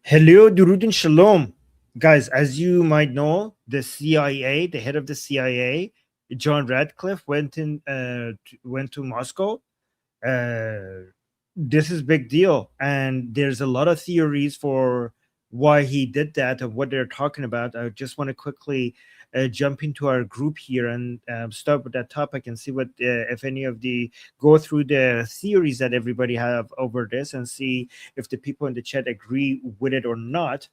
Hello, Durudin Shalom. Guys, as you might know, the CIA, the head of the CIA, John Radcliffe, went to Moscow. This is big deal, and there's a lot of theories for why he did that and what they're talking about. I just want to quickly jump into our group here and start with that topic and see what if any of the go through the theories that everybody have over this and see if the people in the chat agree with it or not.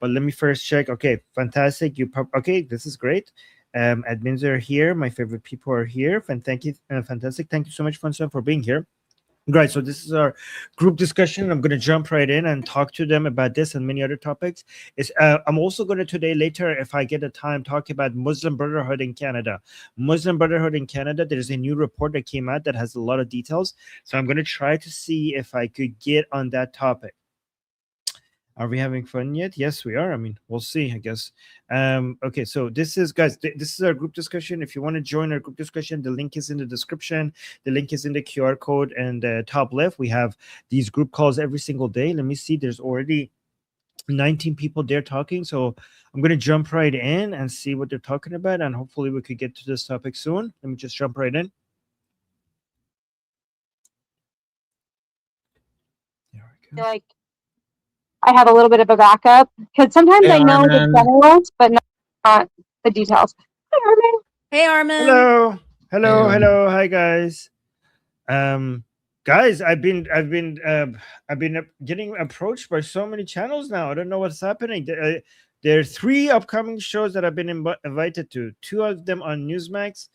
But let me first check. Okay, fantastic. Okay, this is great. Admins are here. My favorite people are here. Thank you, fantastic. Thank you so much, Fonson, for being here. Great. So this is our group discussion. I'm going to jump right in and talk to them about this and many other topics. I'm also going to today later, if I get the time, talk about Muslim Brotherhood in Canada. Muslim Brotherhood in Canada, there's a new report that came out that has a lot of details. So I'm going to try to see if I could get on that topic. Are we having fun yet? Yes, we are. I mean, we'll see, I guess. Okay, so this is, guys, this is our group discussion. If you want to join our group discussion, the link is in the description. The link is in the QR code and the top left. We have these group calls every single day. Let me see. There's already 19 people there talking. So I'm going to jump right in and see what they're talking about. And hopefully we could get to this topic soon. Let me just jump right in. There we go. Like, I have a little bit of a backup because sometimes I know the generals, but not the details. Hi, Armin. Hey, Armin. Hello. Hi, guys. Guys, I've been getting approached by so many channels now. I don't know what's happening. There are 3 upcoming shows that I've been invited to. 2 of them on Newsmax.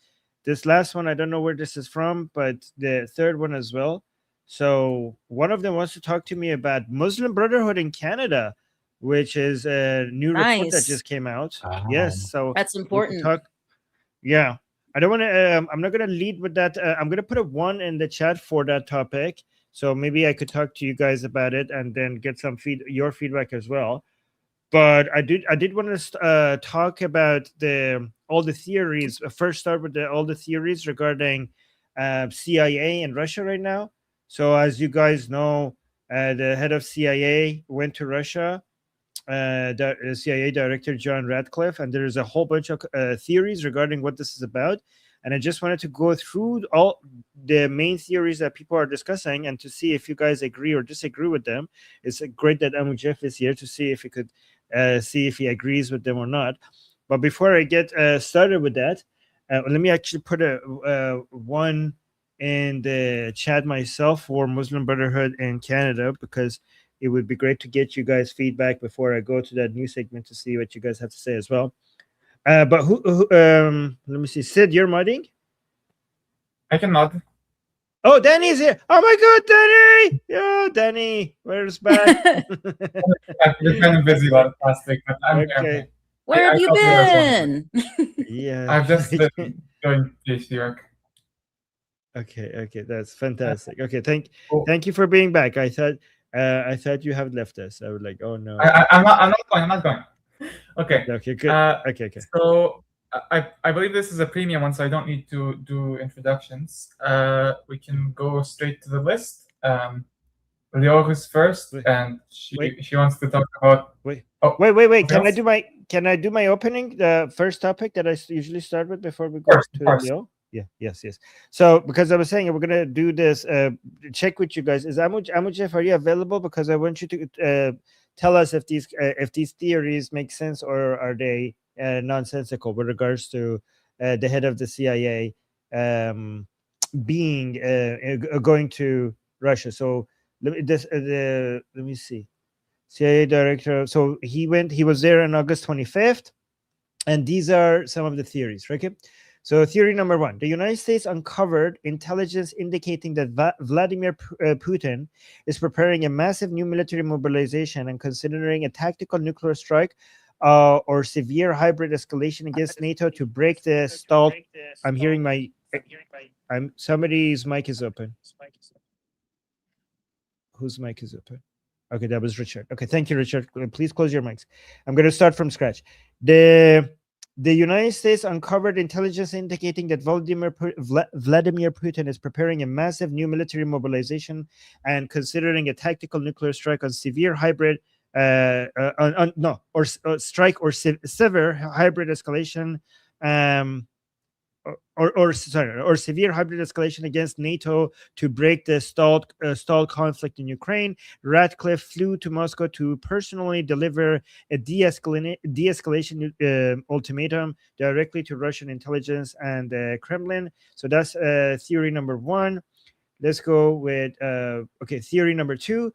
This last one, I don't know where this is from, but the third one as well. So one of them wants to talk to me about Muslim Brotherhood in Canada, which is a new report that just came out. Yes, so that's important. Yeah, I don't want to. I'm not going to lead with that. I'm going to put a 1 in the chat for that topic. So maybe I could talk to you guys about it and then get some your feedback as well. But I did want to talk about all the theories. First, start with all the theories regarding CIA and Russia right now. So as you guys know, the head of CIA went to Russia, the CIA director John Radcliffe, and there's a whole bunch of theories regarding what this is about. And I just wanted to go through all the main theories that people are discussing and to see if you guys agree or disagree with them. It's great that Amu Jeff is here to see if he could see if he agrees with them or not. But before I get started with that, let me actually put a 1 in the chat myself for Muslim Brotherhood in Canada, because it would be great to get you guys feedback before I go to that new segment to see what you guys have to say as well. But who let me see. Sid, you're modding? I can mod. Oh, Danny's here. Oh my God, Danny! Yeah, Danny, where's back? I've been kind of busy last week, but I'm okay. Where have you been? Yeah, I've just been doing PhD work. Okay, that's fantastic. Okay, thank you for being back. I thought you had left us. I was like, oh no. I'm not going. Okay. Okay, good. Okay. So I believe this is a premium one, so I don't need to do introductions. We can go straight to the list. Leo is first, and she wants to talk about. Wait. Can I do my opening? The first topic that I usually start with before we go to Leo. Yeah, yes. So because I was saying we're gonna do this, check with you guys. Is Amu Jeff, are you available? Because I want you to tell us if these theories make sense or are they nonsensical with regards to the head of the CIA being going to Russia. So let me see. CIA director. So he was there on August 25th, and these are some of the theories. Okay. So theory number 1, the United States uncovered intelligence indicating that Vladimir Putin is preparing a massive new military mobilization and considering a tactical nuclear strike or severe hybrid escalation against NATO to break the stalled. Somebody's mic is open. Whose mic is open? Okay, that was Richard. Okay, thank you, Richard. Please close your mics. I'm going to start from scratch. The United States uncovered intelligence indicating that Vladimir Putin is preparing a massive new military mobilization and considering a tactical nuclear strike on severe hybrid strike or severe hybrid escalation, or severe hybrid escalation against NATO to break the stalled conflict in Ukraine. Ratcliffe flew to Moscow to personally deliver a de-escalation ultimatum directly to Russian intelligence and Kremlin. So that's theory number one. Let's go with theory number two.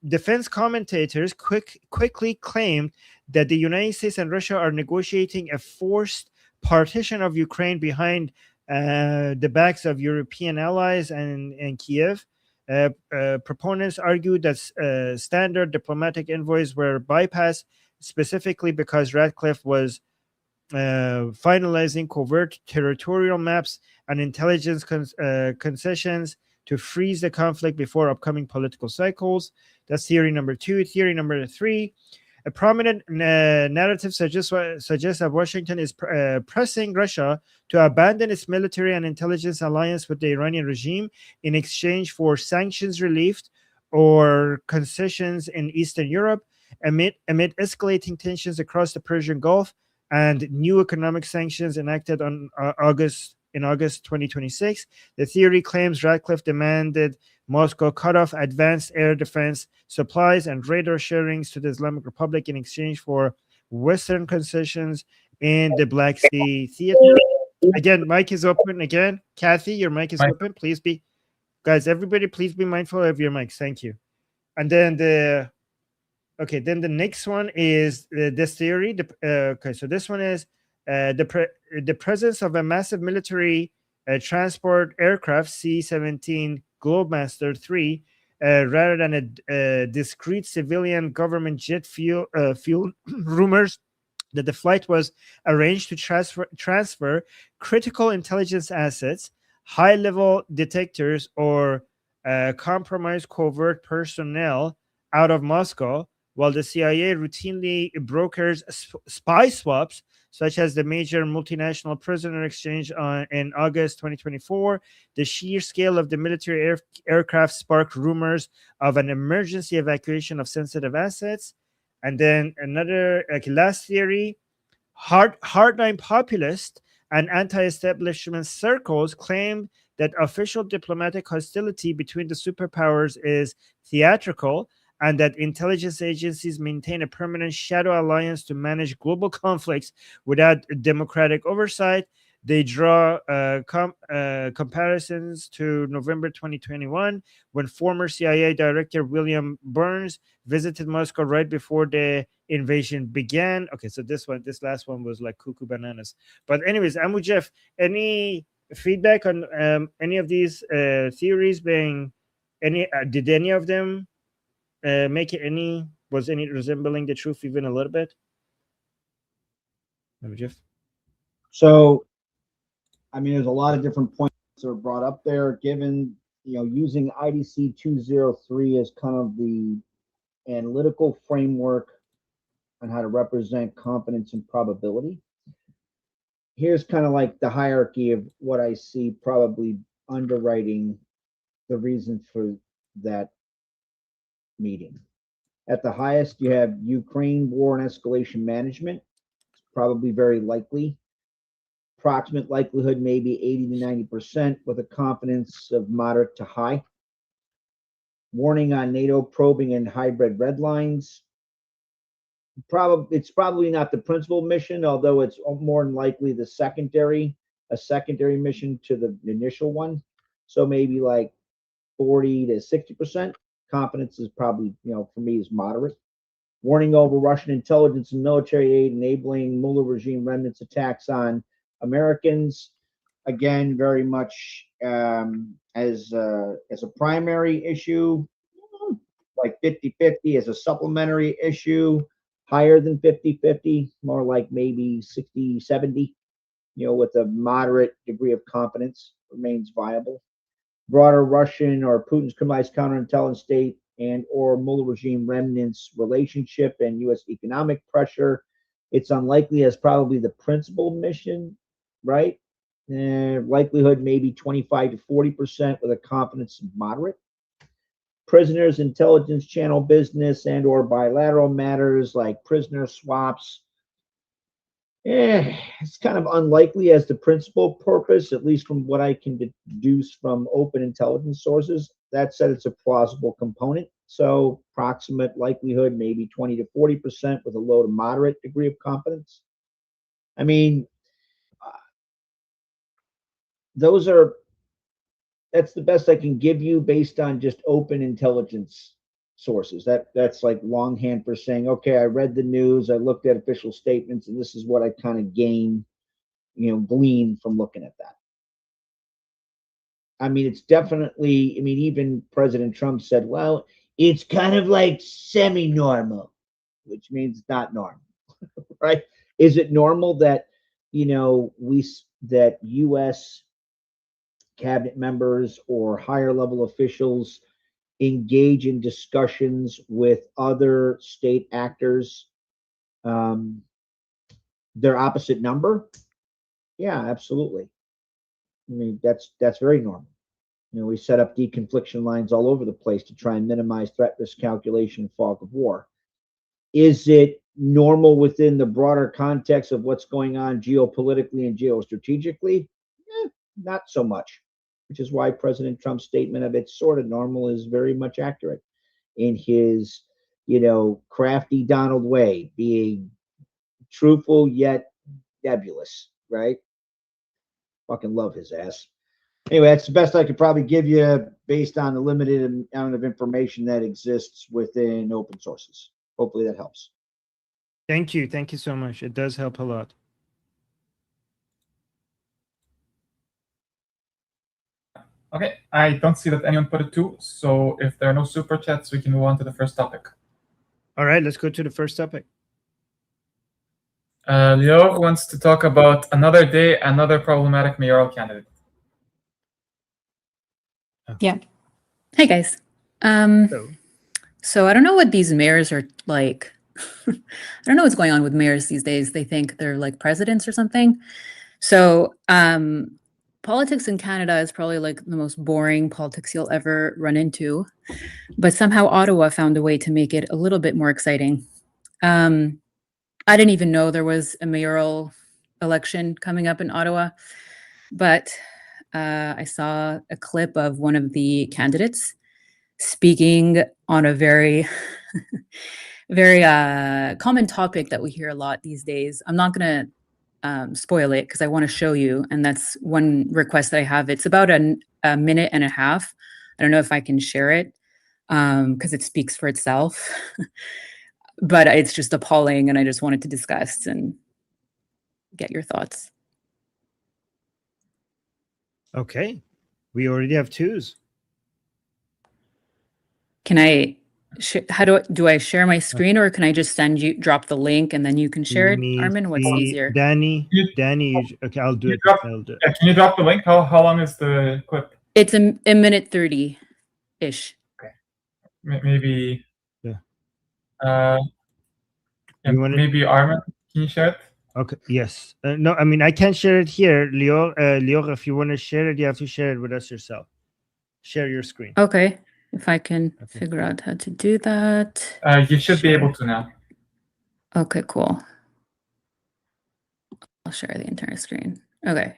Defense commentators quickly claimed that the United States and Russia are negotiating a forced partition of Ukraine behind the backs of European allies and Kiev. Proponents argued that standard diplomatic envoys were bypassed, specifically because Ratcliffe was finalizing covert territorial maps and intelligence concessions to freeze the conflict before upcoming political cycles. That's theory number two. Theory number three. A prominent narrative suggests that Washington is pressing Russia to abandon its military and intelligence alliance with the Iranian regime in exchange for sanctions relief or concessions in Eastern Europe amid escalating tensions across the Persian Gulf and new economic sanctions enacted in August 2026. The theory claims Ratcliffe demanded Moscow cut off advanced air defense supplies and radar sharings to the Islamic Republic in exchange for Western concessions in the Black Sea theater. Again, mic is open again. Kathy, your mic is open. Please guys, everybody, please be mindful of your mics. Thank you. And then the next one is this theory. So this one is the presence of a massive military transport aircraft, C-17 Globemaster 3, rather than a discrete civilian government jet fuel rumors that the flight was arranged to transfer critical intelligence assets, high-level detectors, or compromised covert personnel out of Moscow, while the CIA routinely brokers spy swaps, such as the major multinational prisoner exchange in August 2024. The sheer scale of the military aircraft sparked rumors of an emergency evacuation of sensitive assets. And then another last theory, hardline populist and anti-establishment circles claim that official diplomatic hostility between the superpowers is theatrical, and that intelligence agencies maintain a permanent shadow alliance to manage global conflicts without democratic oversight. They draw comparisons to November 2021, when former CIA Director William Burns visited Moscow right before the invasion began. Okay, so this last one was like cuckoo bananas. But anyways, Amu Jeff, any feedback on any of these theories being did any of them was any resembling the truth even a little bit? Amu Jeff? So, I mean, there's a lot of different points that are brought up there, given, using IDC 203 as kind of the analytical framework on how to represent confidence and probability. Here's kind of like the hierarchy of what I see probably underwriting the reason for that meeting. At the highest, you have Ukraine war and escalation management. It's probably very likely. Approximate likelihood maybe 80 to 90%, with a confidence of moderate to high. Warning on NATO probing and hybrid red lines. It's probably not the principal mission, although it's more than likely a secondary mission to the initial one. So maybe like 40 to 60%. Confidence is probably, for me, is moderate. Warning over Russian intelligence and military aid enabling Mullah regime remnants attacks on Americans. Again, very much as a primary issue, like 50-50, as a supplementary issue, higher than 50-50, more like maybe 60-70, with a moderate degree of confidence remains viable. Broader Russian or Putin's criminalized counterintelligence state and or Mullah regime remnants relationship and U.S. economic pressure. It's unlikely as probably the principal mission, right? Likelihood maybe 25 to 40%, with a confidence moderate. prisoners, intelligence channel business, and or bilateral matters like prisoner swaps. It's kind of unlikely as the principal purpose, at least from what I can deduce from open intelligence sources. That said, it's a plausible component. So approximate likelihood, maybe 20 to 40% with a low to moderate degree of confidence. I mean, that's the best I can give you based on just open intelligence sources. That's like longhand for saying, okay, I read the news, I looked at official statements, and this is what I kind of glean from looking at that. I mean, it's definitely, I mean, even President Trump said, well, it's kind of like semi-normal, which means it's not normal, right? Is it normal that, that U.S. cabinet members or higher level officials engage in discussions with other state actors, their opposite number? Yeah, absolutely. I mean, that's very normal. We set up deconfliction lines all over the place to try and minimize threat risk calculation and fog of war. Is it normal within the broader context of what's going on geopolitically and geostrategically? Not so much, which is why President Trump's statement of it's sort of normal is very much accurate in his, crafty Donald way, being truthful yet nebulous, right? Fucking love his ass. Anyway, that's the best I could probably give you based on the limited amount of information that exists within open sources. Hopefully that helps. Thank you. Thank you so much. It does help a lot. Okay, I don't see that anyone put it too. So if there are no super chats, we can move on to the first topic. All right, let's go to the first topic. Lior wants to talk about another day, another problematic mayoral candidate. Yeah. Hey guys. So I don't know what these mayors are like. I don't know what's going on with mayors these days. They think they're like presidents or something. So politics in Canada is probably like the most boring politics you'll ever run into. But somehow Ottawa found a way to make it a little bit more exciting. I didn't even know there was a mayoral election coming up in Ottawa, but I saw a clip of one of the candidates speaking on a very, very common topic that we hear a lot these days. I'm not going to spoil it because I want to show you, and that's one request that I have. It's about a minute and a half. I don't know if I can share it because it speaks for itself. But it's just appalling, and I just wanted to discuss and get your thoughts. Okay. We already have twos. Can I, how do I share my screen, or can I just drop the link and then you can share it, Armin? What's easier? Danny, okay, I'll do it. Can you drop the link? How long is the clip? It's a minute 30-ish. Okay. Maybe. Yeah. Maybe Armin, can you share it? Okay. Yes. No, I mean I can't share it here, Lior. Lior, if you want to share it, you have to share it with us yourself. Share your screen. Okay. If I can figure out how to do that. You should be able to now. Okay, cool. I'll share the entire screen. Okay.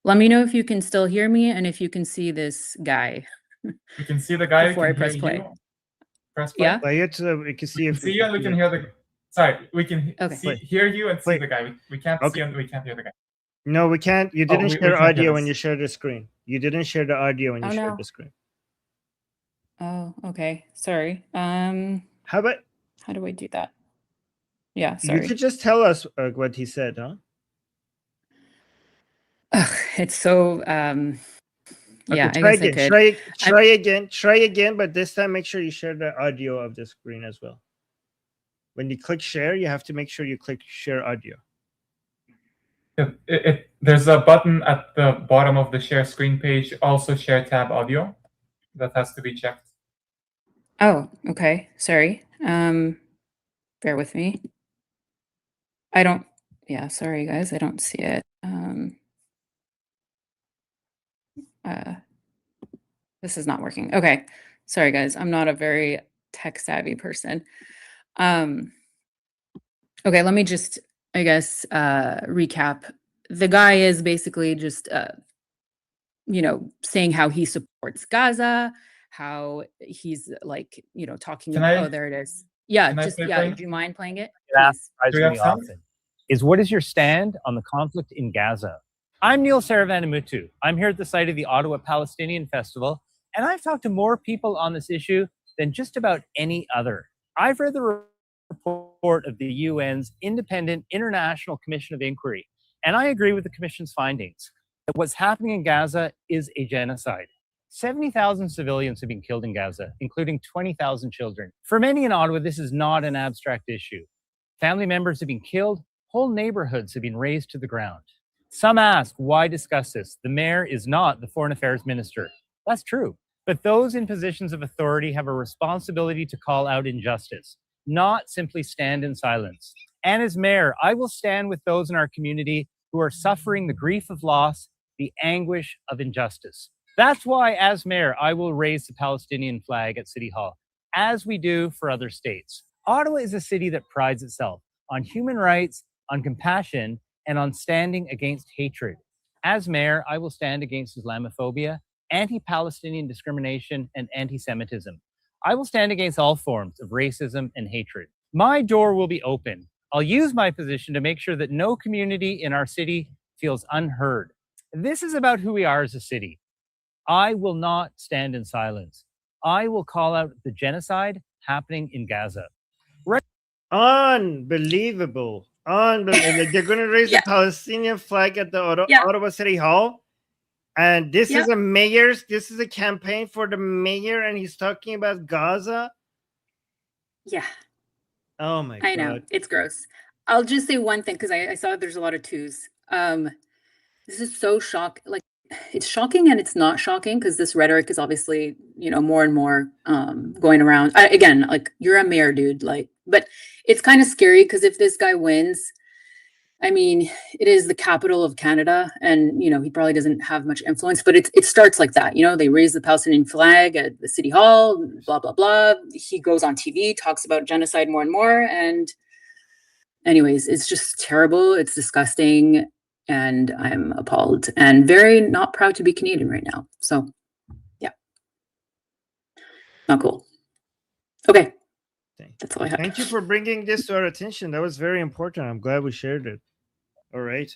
Let me know if you can still hear me and if you can see this guy. You can see the guy before I press play. Press play. Yeah. Play it so we can see if see you and we can hear the. Sorry, we can hear you and see Play. the guy. We can't see and we can't hear the guy. No, we can't. You didn't we share can't audio hear when this. you shared the screen. You didn't share the audio when you shared the screen. Oh, okay. Sorry. How do I do that? Yeah, sorry. You could just tell us what he said, huh? Ugh, it's so yeah, try I guess again. I could. Try again, but this time make sure you share the audio of the screen as well. When you click share, you have to make sure you click share audio. There's a button at the bottom of the share screen page, also share tab audio. That has to be checked. Oh, okay. Sorry. Bear with me. Yeah, sorry guys, I don't see it. This is not working. Okay. Sorry, guys, I'm not a very tech savvy person. Okay, let me just, I guess, recap. The guy is basically just, saying how he supports Gaza, how he's like, talking Can about, I oh, there it is. Yeah, can I just, play yeah, for you? do you mind playing it? That Please. surprises Do you have me sound? often is, what is your stand on the conflict in Gaza? I'm Neil Saravanamuttu. I'm here at the site of the Ottawa Palestinian Festival, and I've talked to more people on this issue than just about any other. I've read the report of the UN's Independent International Commission of Inquiry, and I agree with the Commission's findings that what's happening in Gaza is a genocide. 70,000 civilians have been killed in Gaza, including 20,000 children. For many in Ottawa, this is not an abstract issue. Family members have been killed, whole neighborhoods have been razed to the ground. Some ask, why discuss this? The mayor is not the foreign affairs minister. That's true. But those in positions of authority have a responsibility to call out injustice, not simply stand in silence. And as mayor, I will stand with those in our community who are suffering the grief of loss, the anguish of injustice. That's why, as mayor, I will raise the Palestinian flag at City Hall, as we do for other states. Ottawa is a city that prides itself on human rights, on compassion, and on standing against hatred. As mayor, I will stand against Islamophobia, anti-Palestinian discrimination, and anti-Semitism. I will stand against all forms of racism and hatred. My door will be open. I'll use my position to make sure that no community in our city feels unheard. This is about who we are as a city. I will not stand in silence. I will call out the genocide happening in Gaza. Unbelievable. Unbelievable. Like, they're going to raise Yeah. the Palestinian flag at the Yeah. Ottawa City Hall. And this Yeah. this is a campaign for the mayor, and he's talking about Gaza. Yeah, Oh my I know. God. It's gross. I'll just say one thing, because I saw there's a lot of twos. This is so like, it's shocking and it's not shocking, because this rhetoric is obviously, more and more going around. Again, like, you're a mayor, dude. Like, but it's kind of scary, because if this guy wins, I mean, it is the capital of Canada, and he probably doesn't have much influence, but it starts like that. They raise the Palestinian flag at the city hall, blah blah blah. He goes on TV, talks about genocide more and more, and anyways, it's just terrible. It's disgusting, and I'm appalled and very not proud to be Canadian right now. So, yeah, not cool. Okay, that's all I have. Thank you for bringing this to our attention. That was very important. I'm glad we shared it. All right.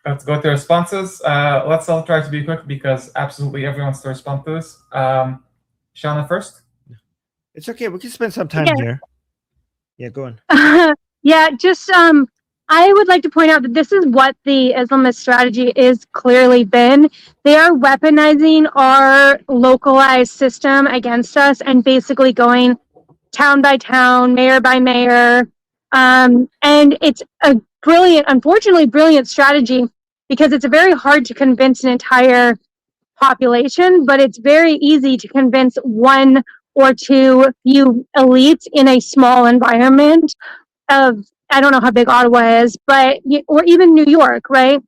Let's go to responses. Let's all try to be quick, because absolutely everyone wants to respond to this. Shauna first. It's okay. We can spend some time here. Yeah, go on. Yeah, just I would like to point out that this is what the Islamist strategy is clearly been. They are weaponizing our localized system against us and basically going town by town, mayor by mayor. And it's a unfortunately brilliant strategy, because it's very hard to convince an entire population, but it's very easy to convince one or two few elites in a small environment of, I don't know how big Ottawa is, but, or even New York, right?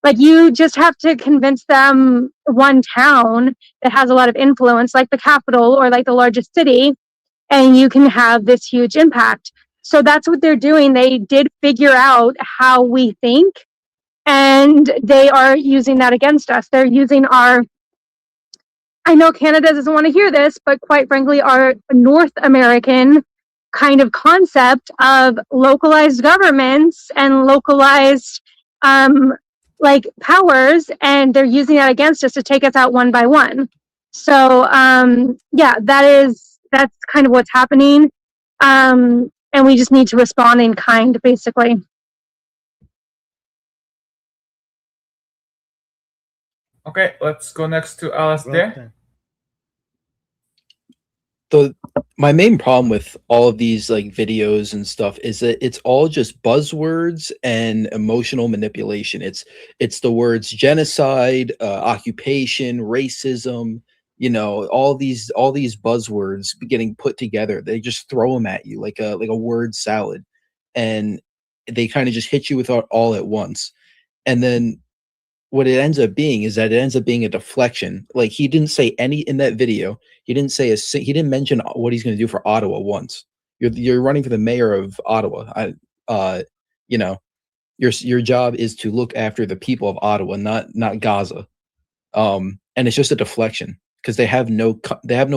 Like, you just have to convince them one town that has a lot of influence, like the capital or like the largest city, and you can have this huge impact. So that's what they're doing. They did figure out how we think, and they are using that against us. They're using I know Canada doesn't want to hear this, but quite frankly, our North American kind of concept of localized governments and localized like powers, and they're using that against us to take us out one by one. So yeah, that's kind of what's happening, and we just need to respond in kind, basically. Okay, let's go next to Alistair. My main problem with all of these like videos and stuff is that it's all just buzzwords and emotional manipulation. It's the words genocide, occupation, racism, all these buzzwords getting put together. They just throw them at you like a word salad, and they kind of just hit you with all at once. And then what it ends up being is that it ends up being a deflection. Like, he didn't say any in that video. He didn't say he didn't mention what he's going to do for Ottawa once. You're running for the mayor of Ottawa. You know, your job is to look after the people of Ottawa, not Gaza. And it's just a deflection because they have no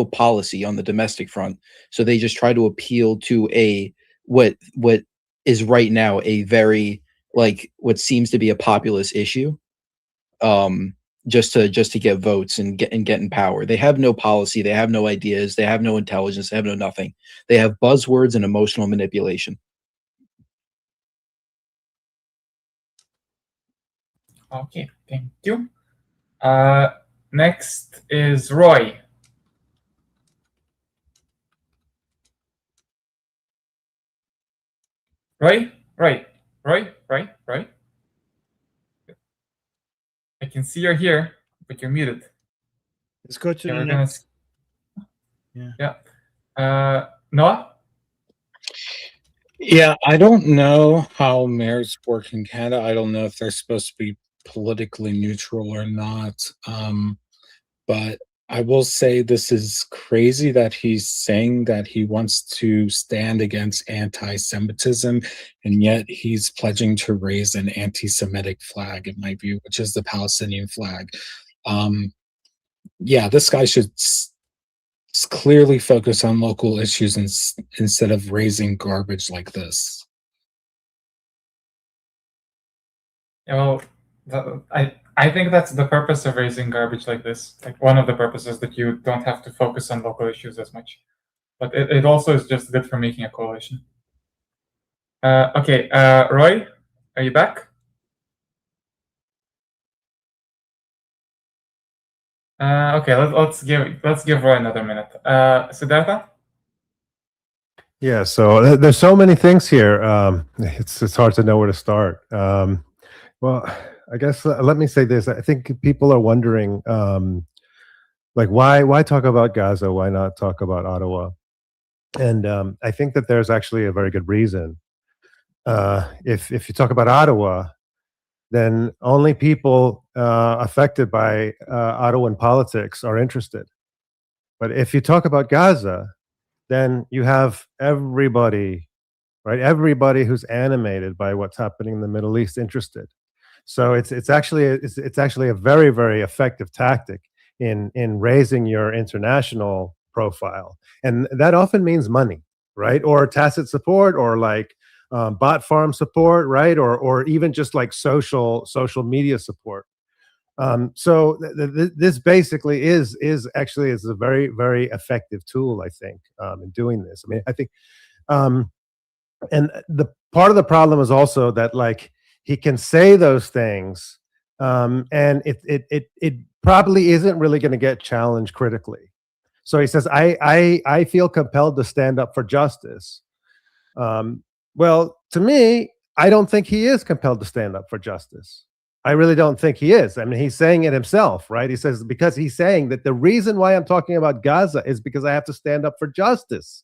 policy on the domestic front. So they just try to appeal to what is right now a very, like, what seems to be a populist issue. Just to get votes and get in power. They have no policy, they have no ideas, they have no intelligence, they have no nothing. They have buzzwords and emotional manipulation. Okay, thank you. Next is Roy. Roy. I can see you're here, but you're muted. Let's go to Okay, the we're gonna next. Noah? Yeah, I don't know how mayors work in Canada. I don't know if they're supposed to be politically neutral or not. But I will say this is crazy that he's saying that he wants to stand against anti-Semitism, and yet he's pledging to raise an anti-Semitic flag, in my view, which is the Palestinian flag. Yeah, this guy should clearly focus on local issues instead of raising garbage like this. Well, I think that's the purpose of raising garbage like this. Like, one of the purposes, that you don't have to focus on local issues as much. But it also is just good for making a coalition. Okay, Roy, are you back? Okay, let's give Roy another minute. Siddhartha? Yeah, so there's so many things here. It's hard to know where to start. Well, I guess let me say this. I think people are wondering, like, why talk about Gaza? Why not talk about Ottawa? And I think that there's actually a very good reason. If you talk about Ottawa, then only people affected by Ottawan politics are interested. But if you talk about Gaza, then you have everybody, right? Everybody who's animated by what's happening in the Middle East interested. So it's actually a very, very effective tactic in raising your international profile, and that often means money, right? Or tacit support, or like bot farm support, right? Or even just like social media support. So this basically is a very, very effective tool, I think, in doing this. I mean, I think, and the part of the problem is also that, like, he can say those things, and it probably isn't really going to get challenged critically. So he says, I feel compelled to stand up for justice. Well, to me, I don't think he is compelled to stand up for justice. I really don't think he is. I mean, he's saying it himself, right? He says, because he's saying that the reason why I'm talking about Gaza is because I have to stand up for justice.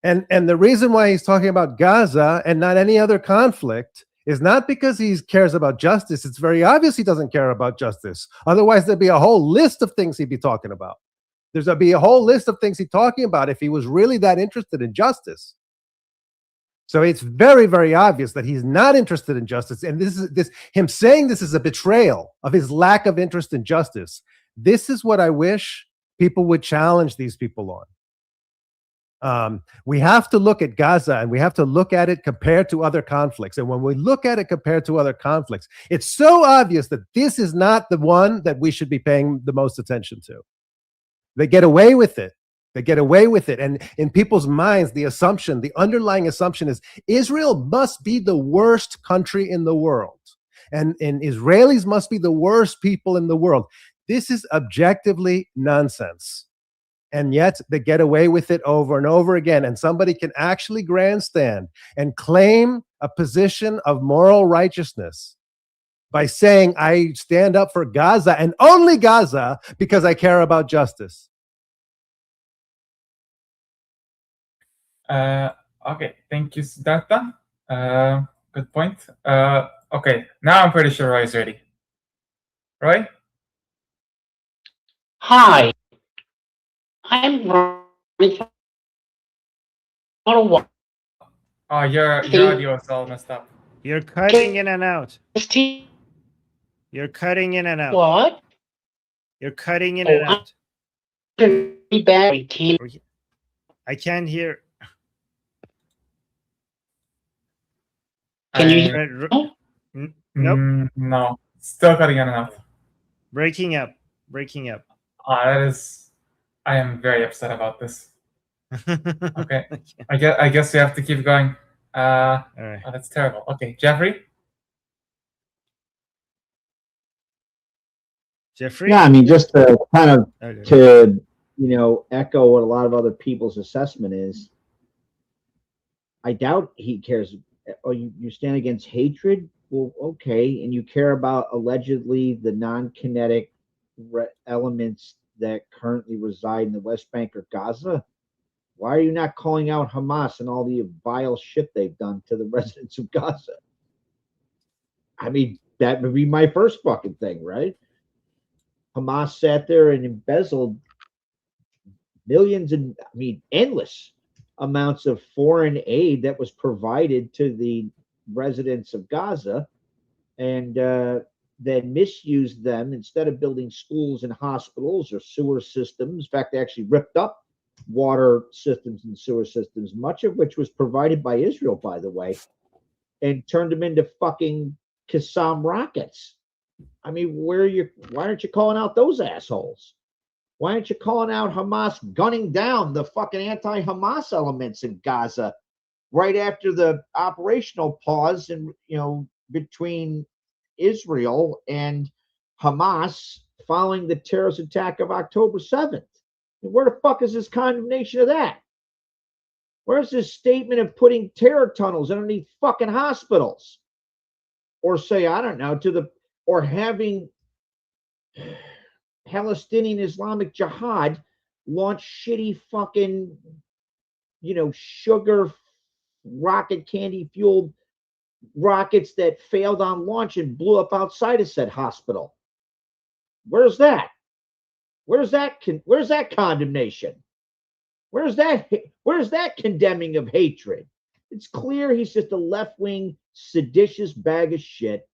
And the reason why he's talking about Gaza and not any other conflict is not because he cares about justice. It's very obvious he doesn't care about justice. Otherwise, there'd be a whole list of things he'd be talking about. There's be a whole list of things he's talking about if he was really that interested in justice. So it's very, very obvious that he's not interested in justice. And him saying this is a betrayal of his lack of interest in justice. This is what I wish people would challenge these people on. We have to look at Gaza, and we have to look at it compared to other conflicts. And when we look at it compared to other conflicts, it's so obvious that this is not the one that we should be paying the most attention to. They get away with it. They get away with it. And in people's minds, the underlying assumption is Israel must be the worst country in the world. And Israelis must be the worst people in the world. This is objectively nonsense. And yet they get away with it over and over again. And somebody can actually grandstand and claim a position of moral righteousness by saying, I stand up for Gaza and only Gaza because I care about justice. Okay, thank you, Siddhartha. Good point. Okay, now I'm pretty sure Roy is ready. Roy? Hi, I'm running for a while. Oh, your audio is all messed up. You're cutting in and out. You're cutting in and out. What? You're cutting in and out. I can't hear. Can you hear? Nope. No, still cutting in and out. Breaking up. Breaking up. That is. I am very upset about this. Okay, I guess we have to keep going. All right. That's terrible. Okay, Jeffrey. Jeffrey. Yeah, I mean, just to kind of Okay. to echo what a lot of other people's assessment is. I doubt he cares. Oh, you stand against hatred? Well, okay, and you care about allegedly the non-kinetic elements that currently reside in the West Bank or Gaza. Why are you not calling out Hamas and all the vile shit they've done to the residents of Gaza? I mean, that would be my first fucking thing, right? Hamas sat there and embezzled millions and, I mean, endless amounts of foreign aid that was provided to the residents of Gaza, and then misused them instead of building schools and hospitals or sewer systems. In fact, they actually ripped up water systems and sewer systems, much of which was provided by Israel, by the way, and turned them into fucking Qassam rockets. I mean, why aren't you calling out those assholes? Why aren't you calling out Hamas gunning down the fucking anti-Hamas elements in Gaza right after the operational pause and between Israel and Hamas following the terrorist attack of October 7th? Where the fuck is this condemnation of that? Where's this statement of putting terror tunnels underneath fucking hospitals? Or say, I don't know, or having Palestinian Islamic Jihad launch shitty fucking, sugar rocket candy fueled rockets that failed on launch and blew up outside of said hospital. Where's that? Where's that condemnation? Where's that condemning of hatred? It's clear he's just a left-wing seditious bag of shit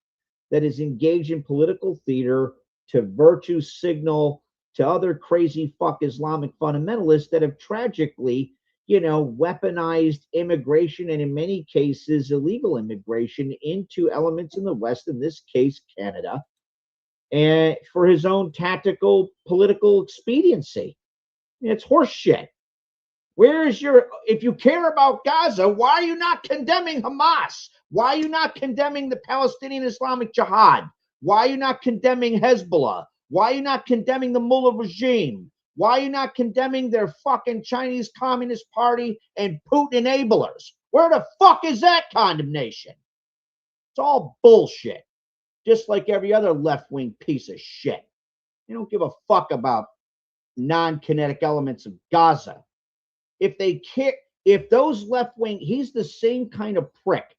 that is engaged in political theater to virtue signal to other crazy fuck Islamic fundamentalists that have tragically, weaponized immigration and in many cases illegal immigration into elements in the West, in this case Canada, and for his own tactical political expediency. It's horse shit. If you care about Gaza, why are you not condemning Hamas? Why are you not condemning the Palestinian Islamic Jihad? Why are you not condemning Hezbollah? Why are you not condemning the mullah regime? Why are you not condemning their fucking Chinese Communist Party and Putin enablers? Where the fuck is that condemnation? It's all bullshit. Just like every other left-wing piece of shit. You don't give a fuck about non-kinetic elements of Gaza. If they care, if those left-wing, he's the same kind of prick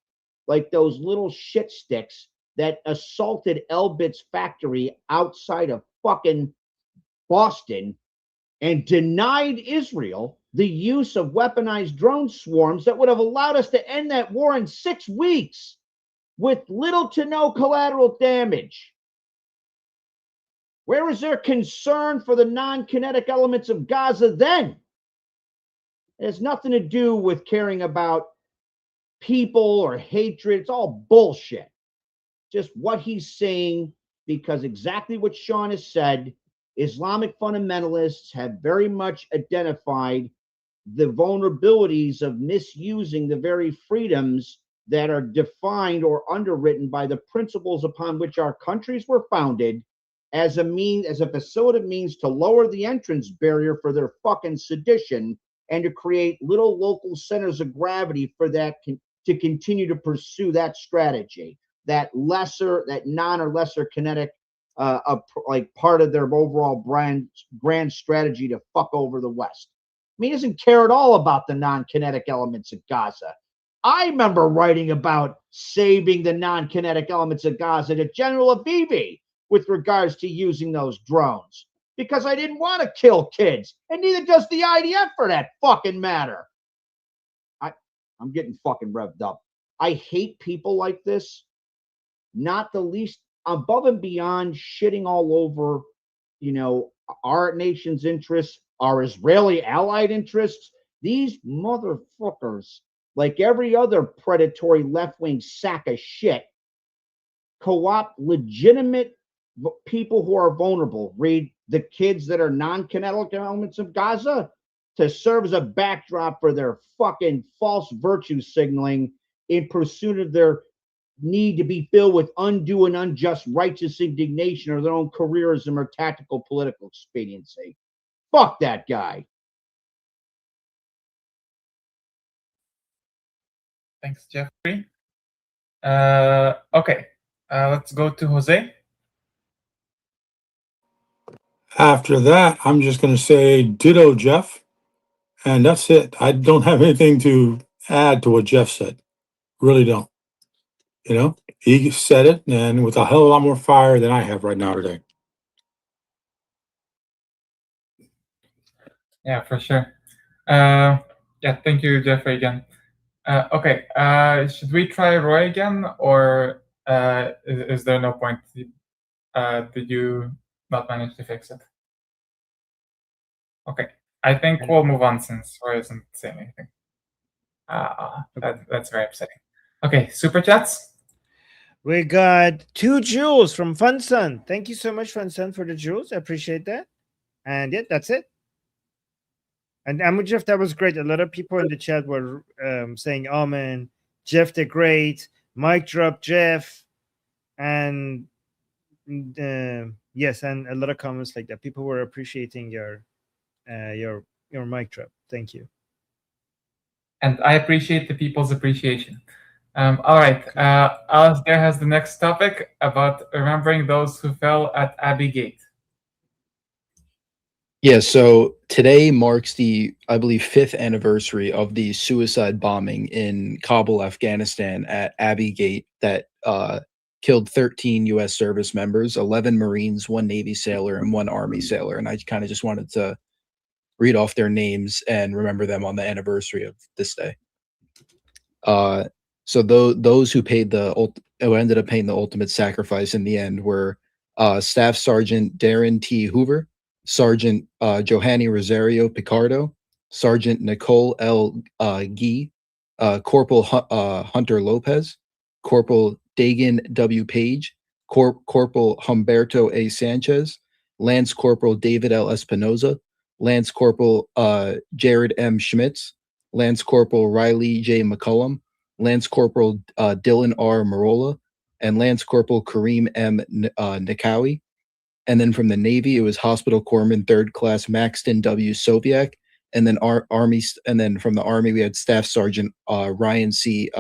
like those little shit sticks that assaulted Elbit's factory outside of fucking Boston and denied Israel the use of weaponized drone swarms that would have allowed us to end that war in 6 weeks with little to no collateral damage. Where is their concern for the non-kinetic elements of Gaza then? It has nothing to do with caring about people or hatred. It's all bullshit. Just what he's saying, because exactly what Sean has said, Islamic fundamentalists have very much identified the vulnerabilities of misusing the very freedoms that are defined or underwritten by the principles upon which our countries were founded as a facilitative means to lower the entrance barrier for their fucking sedition and to create little local centers of gravity for that to continue to pursue that strategy, that non or lesser kinetic like part of their overall grand strategy to fuck over the West. I mean, he doesn't care at all about the non-kinetic elements of Gaza. I remember writing about saving the non-kinetic elements of Gaza to General Avivi with regards to using those drones because I didn't want to kill kids, and neither does the IDF for that fucking matter. I'm getting fucking revved up. I hate people like this, not the least above and beyond shitting all over, our nation's interests, our Israeli allied interests. These motherfuckers, like every other predatory left-wing sack of shit, co-opt legitimate people who are vulnerable. Read the kids that are non-kinetic elements of Gaza to serve as a backdrop for their fucking false virtue signaling in pursuit of their need to be filled with undue and unjust righteous indignation or their own careerism or tactical political expediency. Fuck that guy. Thanks, Jeffrey. Okay, let's go to Jose. After that, I'm just going to say ditto, Jeff. And that's it. I don't have anything to add to what Jeff said. Really don't. He said it, and with a hell of a lot more fire than I have right now today. Yeah, for sure. Thank you, Jeffrey, again. Okay, should we try Roy again, or is there no point? Did you not manage to fix it? Okay, I think we'll move on since Roy isn't saying anything. That's very upsetting. Okay, super chats. We got 2 jewels from FunSun. Thank you so much, FunSun, for the jewels. I appreciate that. And yeah, that's it. And Jeff, that was great. A lot of people in the chat were saying, "Oh man, Jeff the Great, mic drop, Jeff," and yes, and a lot of comments like that. People were appreciating your mic drop. Thank you. And I appreciate the people's appreciation. All right, Alistair has the next topic about remembering those who fell at Abbey Gate. Yeah, so today marks the, I believe, 5th anniversary of the suicide bombing in Kabul, Afghanistan at Abbey Gate that killed 13 U.S. service members, 11 Marines, 1 Navy sailor, and 1 Army sailor. And I kind of just wanted to read off their names and remember them on the anniversary of this day. So those who ended up paying the ultimate sacrifice in the end were Staff Sergeant Darren T. Hoover, Sergeant Johanny Rosario Picardo, Sergeant Nicole L. Gee, Corporal Hunter Lopez, Corporal Dagan W. Page, Corporal Humberto A. Sanchez, Lance Corporal David L. Espinoza, Lance Corporal Jared M. Schmitz, Lance Corporal Riley J. McCullum, Lance Corporal Dylan R. Marola, and Lance Corporal Kareem M. Nikawi. And then from the Navy, it was Hospital Corpsman 3rd Class Maxton W. Soviak. And then Army, and then from the Army, we had Staff Sergeant Ryan C.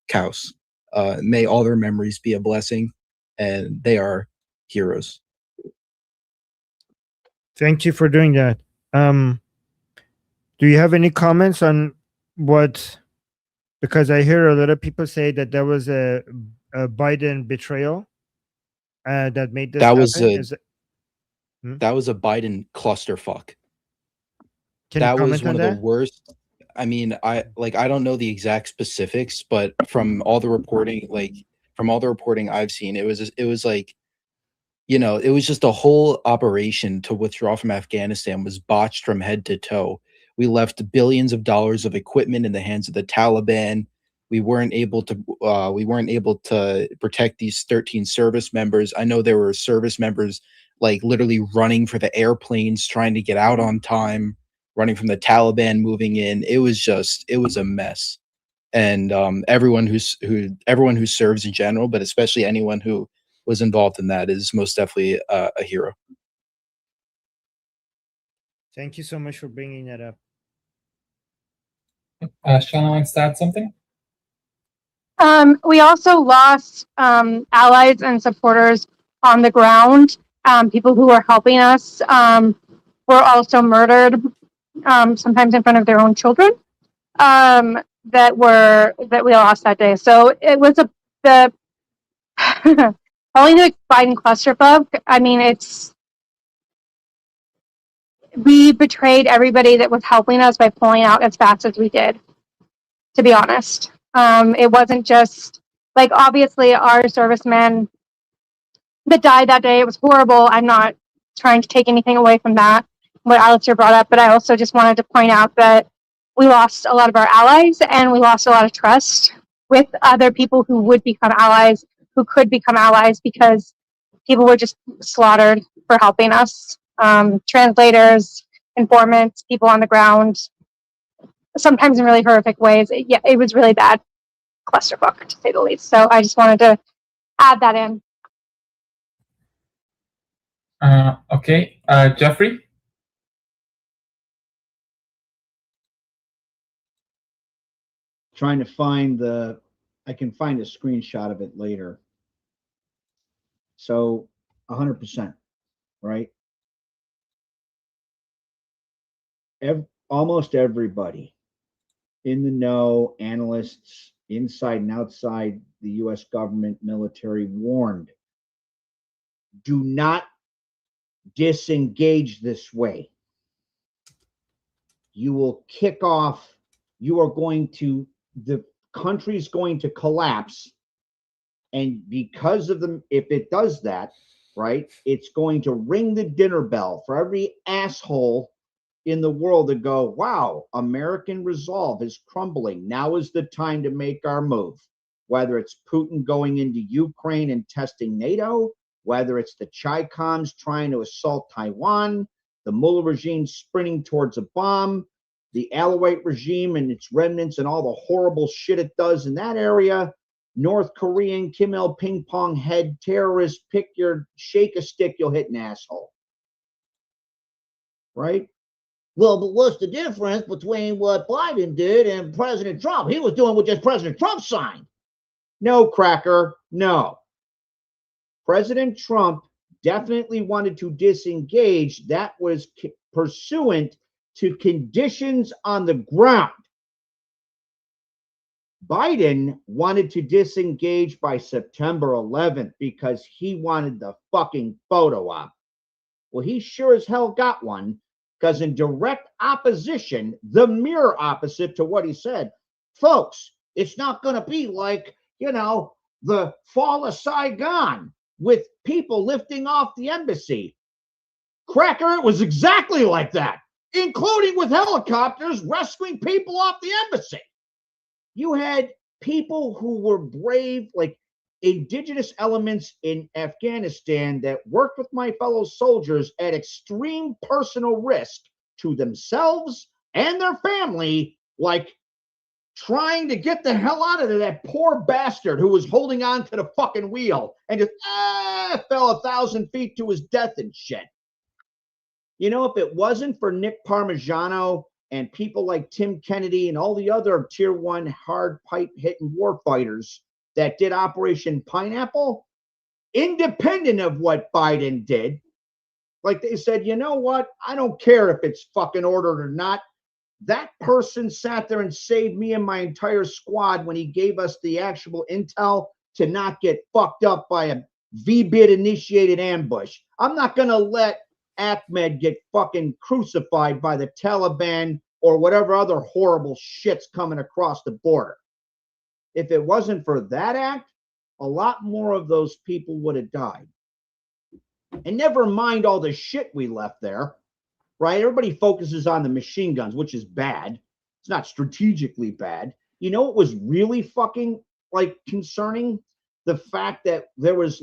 Kaus. May all their memories be a blessing, and they are heroes. Thank you for doing that. Do you have any comments on what? Because I hear a lot of people say that there was a Biden betrayal that made this happen. That was a Biden clusterfuck. Can that you comment was one on of that? the worst. I mean, I don't know the exact specifics, but from all the reporting, I've seen, it was like, it was just a whole operation to withdraw from Afghanistan was botched from head to toe. We left billions of dollars of equipment in the hands of the Taliban. We weren't able to protect these 13 service members. I know there were service members like literally running for the airplanes, trying to get out on time, running from the Taliban moving in. It was a mess. And everyone who serves in general, but especially anyone who was involved in that is most definitely a hero. Thank you so much for bringing that up. Shanna wants to add something? We also lost allies and supporters on the ground. People who were helping us were also murdered, sometimes in front of their own children. That we lost that day. So it was the calling it Biden clusterfuck, I mean, we betrayed everybody that was helping us by pulling out as fast as we did, to be honest. It wasn't just, like, obviously our servicemen that died that day, it was horrible. I'm not trying to take anything away from that, what Alistair brought up, but I also just wanted to point out that we lost a lot of our allies and we lost a lot of trust with other people who would become allies, who could become allies, because people were just slaughtered for helping us. Translators, informants, people on the ground, sometimes in really horrific ways. It was really bad clusterfuck, to say the least. So I just wanted to add that in. Okay, Jeffrey? Trying to find I can find a screenshot of it later. So 100%, right? Almost everybody in the know, analysts inside and outside the US government, military, warned, do not disengage this way. You will kick off, the country's going to collapse. And because of if it does that, right, it's going to ring the dinner bell for every asshole in the world to go, wow, American resolve is crumbling. Now is the time to make our move. Whether it's Putin going into Ukraine and testing NATO, whether it's the Chi-Coms trying to assault Taiwan, the Mullah regime sprinting towards a bomb, the Alawite regime and its remnants and all the horrible shit it does in that area, North Korean Kim Il ping pong head terrorist, shake a stick, you'll hit an asshole. Right? Well, but what's the difference between what Biden did and President Trump? He was doing what just President Trump signed. No, cracker, no. President Trump definitely wanted to disengage. That was pursuant to conditions on the ground. Biden wanted to disengage by September 11th because he wanted the fucking photo op. Well, he sure as hell got one, because in direct opposition, the mirror opposite to what he said, folks, it's not going to be like, the fall of Saigon with people lifting off the embassy. Cracker, it was exactly like that, including with helicopters rescuing people off the embassy. You had people who were brave, like indigenous elements in Afghanistan that worked with my fellow soldiers at extreme personal risk to themselves and their family, like trying to get the hell out of there. That poor bastard who was holding on to the fucking wheel and just fell 1,000 feet to his death and shit. If it wasn't for Nick Parmigiano and people like Tim Kennedy and all the other tier 1 hard pipe hitting war fighters that did Operation Pineapple, independent of what Biden did, like they said, you know what? I don't care if it's fucking ordered or not. That person sat there and saved me and my entire squad when he gave us the actual intel to not get fucked up by a VBID initiated ambush. I'm not going to let Ahmed get fucking crucified by the Taliban or whatever other horrible shit's coming across the border. If it wasn't for that act, a lot more of those people would have died. And never mind all the shit we left there, right? Everybody focuses on the machine guns, which is bad. It's not strategically bad. You know what was really fucking concerning? The fact that there was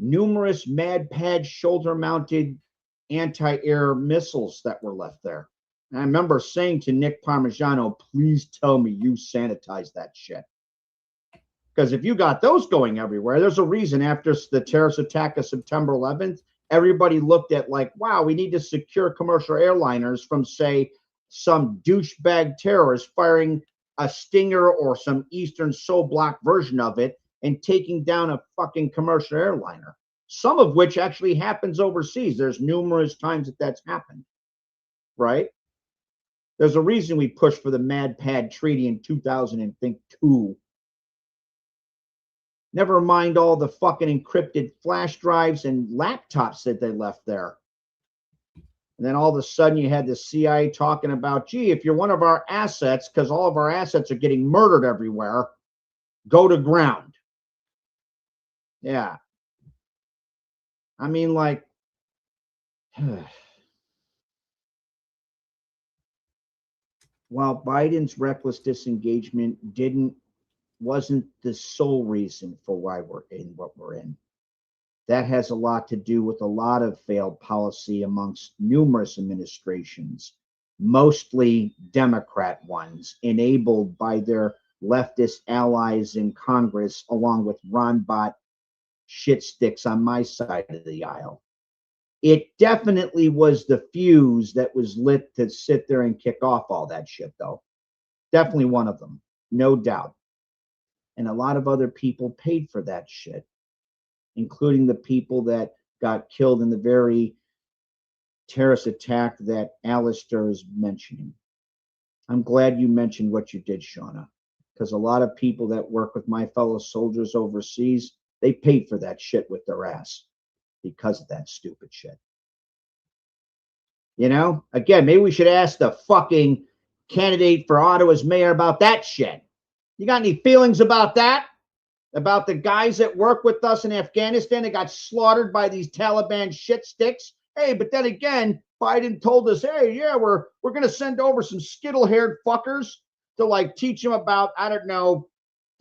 numerous MAD-PAD shoulder-mounted anti-air missiles that were left there. And I remember saying to Nick Parmigiano, please tell me you sanitized that shit. Because if you got those going everywhere, there's a reason after the terrorist attack of September 11th, everybody looked at wow, we need to secure commercial airliners from, say, some douchebag terrorist firing a Stinger or some Eastern Soul Block version of it and taking down a fucking commercial airliner, some of which actually happens overseas. There's numerous times that's happened, right? There's a reason we pushed for the MAD-PAD treaty in 2002. Never mind all the fucking encrypted flash drives and laptops that they left there. And then all of a sudden you had the CIA talking about, gee, if you're one of our assets, because all of our assets are getting murdered everywhere, go to ground. Yeah. I mean, like, while Biden's reckless disengagement wasn't the sole reason for why we're in what we're in. That has a lot to do with a lot of failed policy amongst numerous administrations, mostly Democrat ones, enabled by their leftist allies in Congress, along with Ron Bot shit sticks on my side of the aisle. It definitely was the fuse that was lit to sit there and kick off all that shit, though. Definitely one of them, no doubt. And a lot of other people paid for that shit, including the people that got killed in the very terrorist attack that Alistair is mentioning. I'm glad you mentioned what you did, Shauna, because a lot of people that work with my fellow soldiers overseas, they paid for that shit with their ass because of that stupid shit. You know, again, maybe we should ask the fucking candidate for Ottawa's mayor about that shit. You got any feelings about that? About the guys that work with us in Afghanistan that got slaughtered by these Taliban shit sticks? Hey, but then again, Biden told us, hey, yeah, we're going to send over some skittle-haired fuckers to like teach them about, I don't know,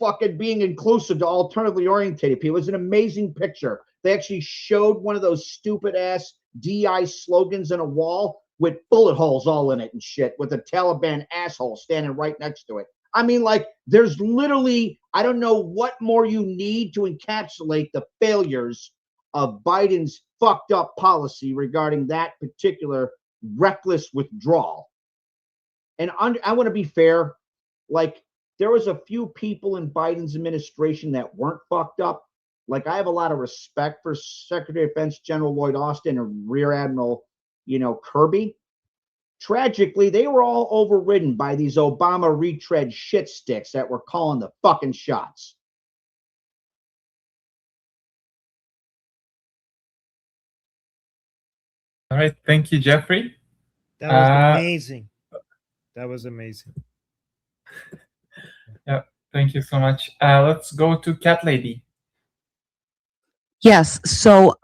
fucking being inclusive to alternatively oriented people. It was an amazing picture. They actually showed one of those stupid-ass DI slogans in a wall with bullet holes all in it and shit, with a Taliban asshole standing right next to it. I mean, like, there's literally, I don't know what more you need to encapsulate the failures of Biden's fucked up policy regarding that particular reckless withdrawal. And I want to be fair, like, there was a few people in Biden's administration that weren't fucked up. Like, I have a lot of respect for Secretary of Defense General Lloyd Austin and Rear Admiral, Kirby. Tragically, they were all overridden by these Obama retread shit sticks that were calling the fucking shots. All right. Thank you, Jeffrey. That was amazing. That was amazing. Yeah. Thank you so much. Let's go to Cat Lady. Yes. So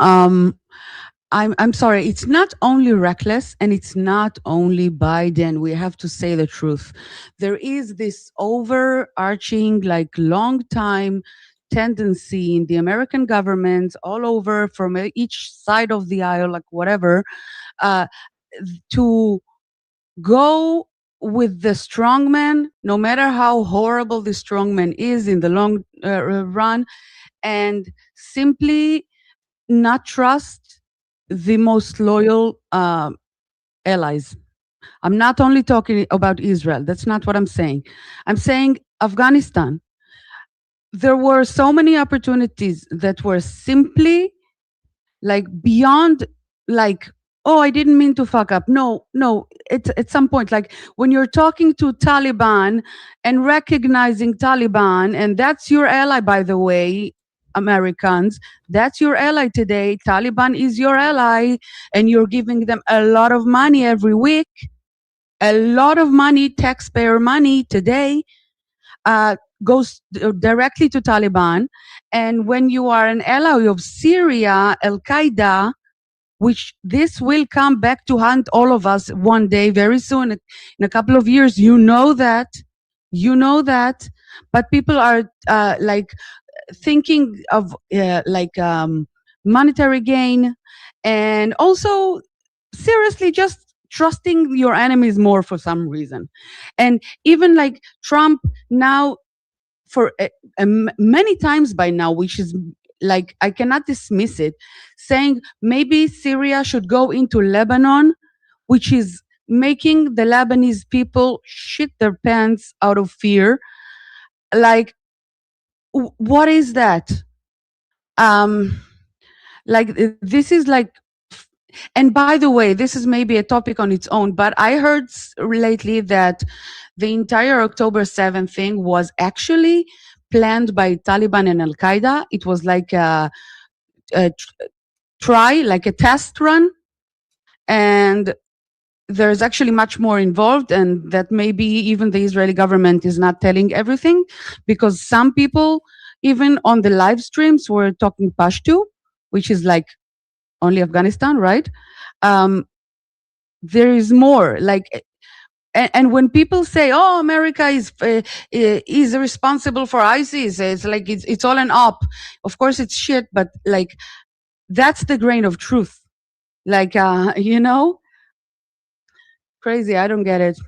I'm sorry. It's not only reckless and it's not only Biden. We have to say the truth. There is this overarching, like, long time tendency in the American government all over from each side of the aisle, like whatever, to go with the strongman, no matter how horrible the strongman is in the long run, and simply not trust the most loyal allies. I'm not only talking about Israel. That's not what I'm saying. I'm saying Afghanistan. There were so many opportunities that were simply like beyond, like, oh, I didn't mean to fuck up. No, it's at some point, like when you're talking to Taliban and recognizing Taliban, and that's your ally, by the way, Americans, that's your ally today. Taliban is your ally, and you're giving them a lot of money every week, a lot of money, taxpayer money today, goes directly to Taliban. And when you are an ally of Syria, Al-Qaeda, which this will come back to haunt all of us one day, very soon, in a couple of years, you know that, but people are like thinking of monetary gain, and also seriously just trusting your enemies more for some reason. And even like Trump now, for many times by now, which is like, I cannot dismiss it, saying maybe Syria should go into Lebanon, which is making the Lebanese people shit their pants out of fear. Like, what is that? Like, this is like, and by the way, this is maybe a topic on its own, but I heard lately that the entire October 7th thing was actually planned by Taliban and Al Qaeda. It was like a like a test run, and there's actually much more involved, and that maybe even the Israeli government is not telling everything, because some people, even on the live streams, were talking Pashto, which is like only Afghanistan, right? There is more, like, and when people say, "Oh, America is responsible for ISIS," it's like it's all an op. Of course, it's shit, but like that's the grain of truth. Like, you know, crazy. I don't get it.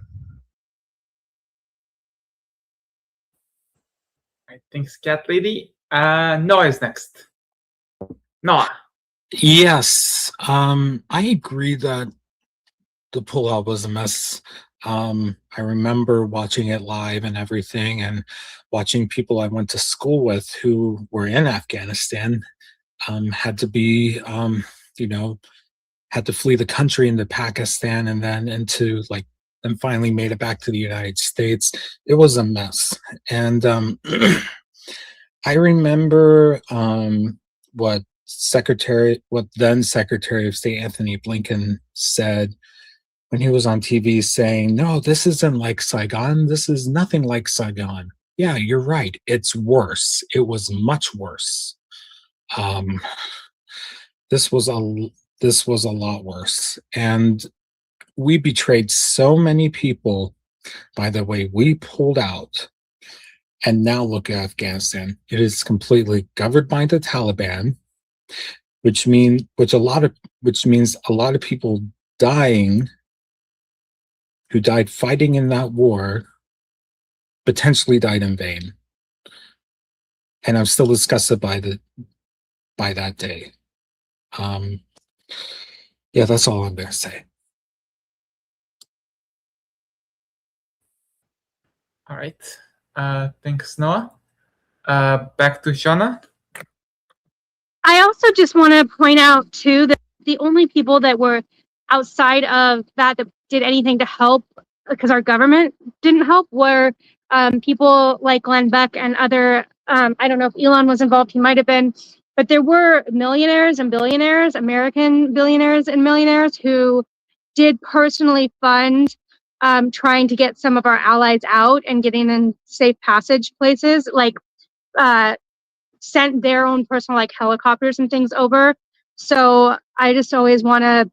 I think Cat Lady. Noah is next. Noah. Yes, I agree that the pullout was a mess. I remember watching it live and everything, and watching people I went to school with who were in Afghanistan had to be, you know, had to flee the country into Pakistan and then into like, and finally made it back to the United States. It was a mess. And I remember what then Secretary of State Anthony Blinken said when he was on TV, saying, "No, this isn't like Saigon. This is nothing like Saigon." Yeah, you're right. It's worse. It was much worse. This was a lot worse, and we betrayed so many people by the way we pulled out. And now look at Afghanistan. It is completely governed by the Taliban, which means a lot of people dying who died fighting in that war potentially died in vain. And I'm still disgusted by that day. Yeah, that's all I'm gonna say. All right. Thanks, Noah. Back to Shauna. I also just want to point out too that the only people that were outside of that did anything to help, because our government didn't help, were people like Glenn Beck and other. I don't know if Elon was involved; he might have been, but there were millionaires and billionaires, American billionaires and millionaires, who did personally fund trying to get some of our allies out and getting in safe passage places, like sent their own personal like helicopters and things over. So I just always want to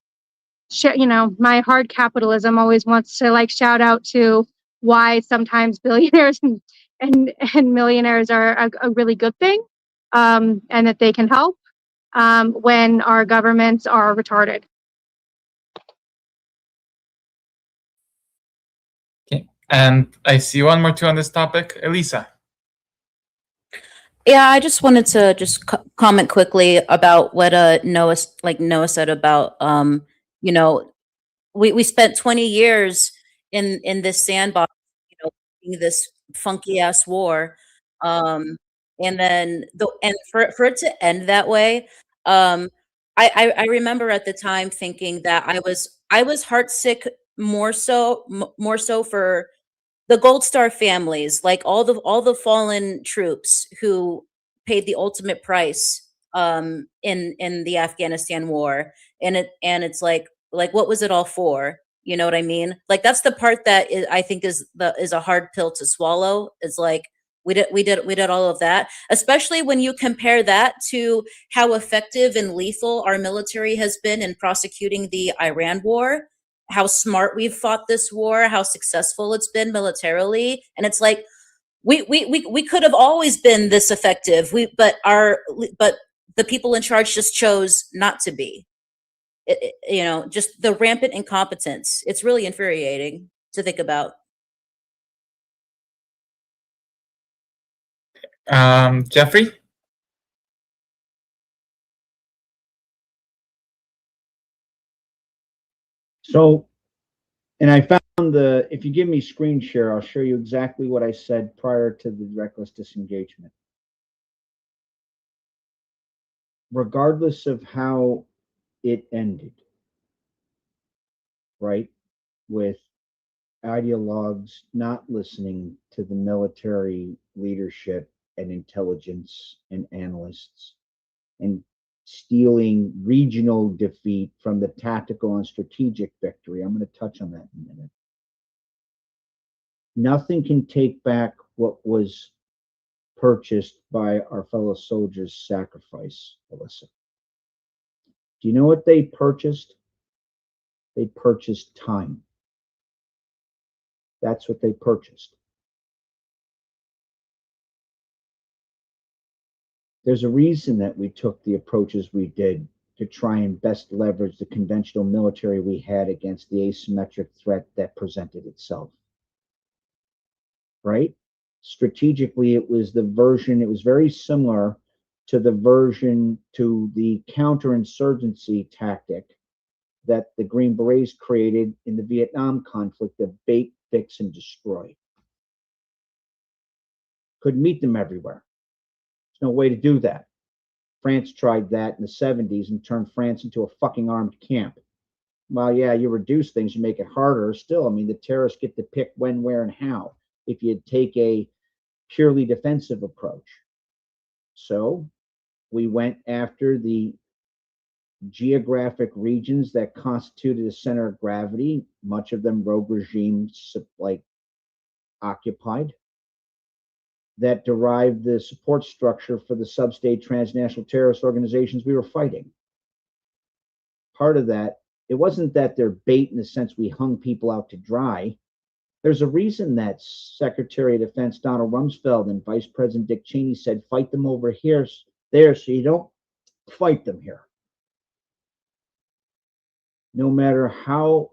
you know, my hard capitalism always wants to like shout out to why sometimes billionaires and millionaires are a really good thing, and that they can help when our governments are retarded. Okay. And I see one more too on this topic. Elisa. Yeah, I just wanted to just comment quickly about what Noah said about you know, we spent 20 years in this sandbox, you know, in this funky ass war, and then for it to end that way, I remember at the time thinking that I was heartsick more so for the Gold Star families, like all the fallen troops who paid the ultimate price in the Afghanistan war. And it's like what was it all for? You know what I mean? Like that's the part that I think is a hard pill to swallow. It's like we did all of that, especially when you compare that to how effective and lethal our military has been in prosecuting the Iran war, how smart we've fought this war, how successful it's been militarily. And it's like we could have always been this effective. But the people in charge just chose not to be. You know, just the rampant incompetence. It's really infuriating to think about. Jeffrey. So, and I found if you give me screen share, I'll show you exactly what I said prior to the reckless disengagement. Regardless of how it ended, right, with ideologues not listening to the military leadership and intelligence and analysts, and stealing regional defeat from the tactical and strategic victory. I'm going to touch on that in a minute. Nothing can take back what was purchased by our fellow soldiers' sacrifice, Alyssa. Do you know what they purchased? They purchased time. That's what they purchased. There's a reason that we took the approaches we did to try and best leverage the conventional military we had against the asymmetric threat that presented itself. Right? Strategically, it was very similar to the counterinsurgency tactic that the Green Berets created in the Vietnam conflict of bait, fix, and destroy. Couldn't meet them everywhere. There's no way to do that. France tried that in the 70s and turned France into a fucking armed camp. Well, yeah, you reduce things, you make it harder. Still, I mean, the terrorists get to pick when, where, and how if you take a purely defensive approach. So we went after the geographic regions that constituted a center of gravity, much of them rogue regimes like occupied, that derived the support structure for the sub-state transnational terrorist organizations we were fighting. Part of that, it wasn't that they're bait in the sense we hung people out to dry. There's a reason that Secretary of Defense Donald Rumsfeld and Vice President Dick Cheney said, fight them over here, there, so you don't fight them here. No matter how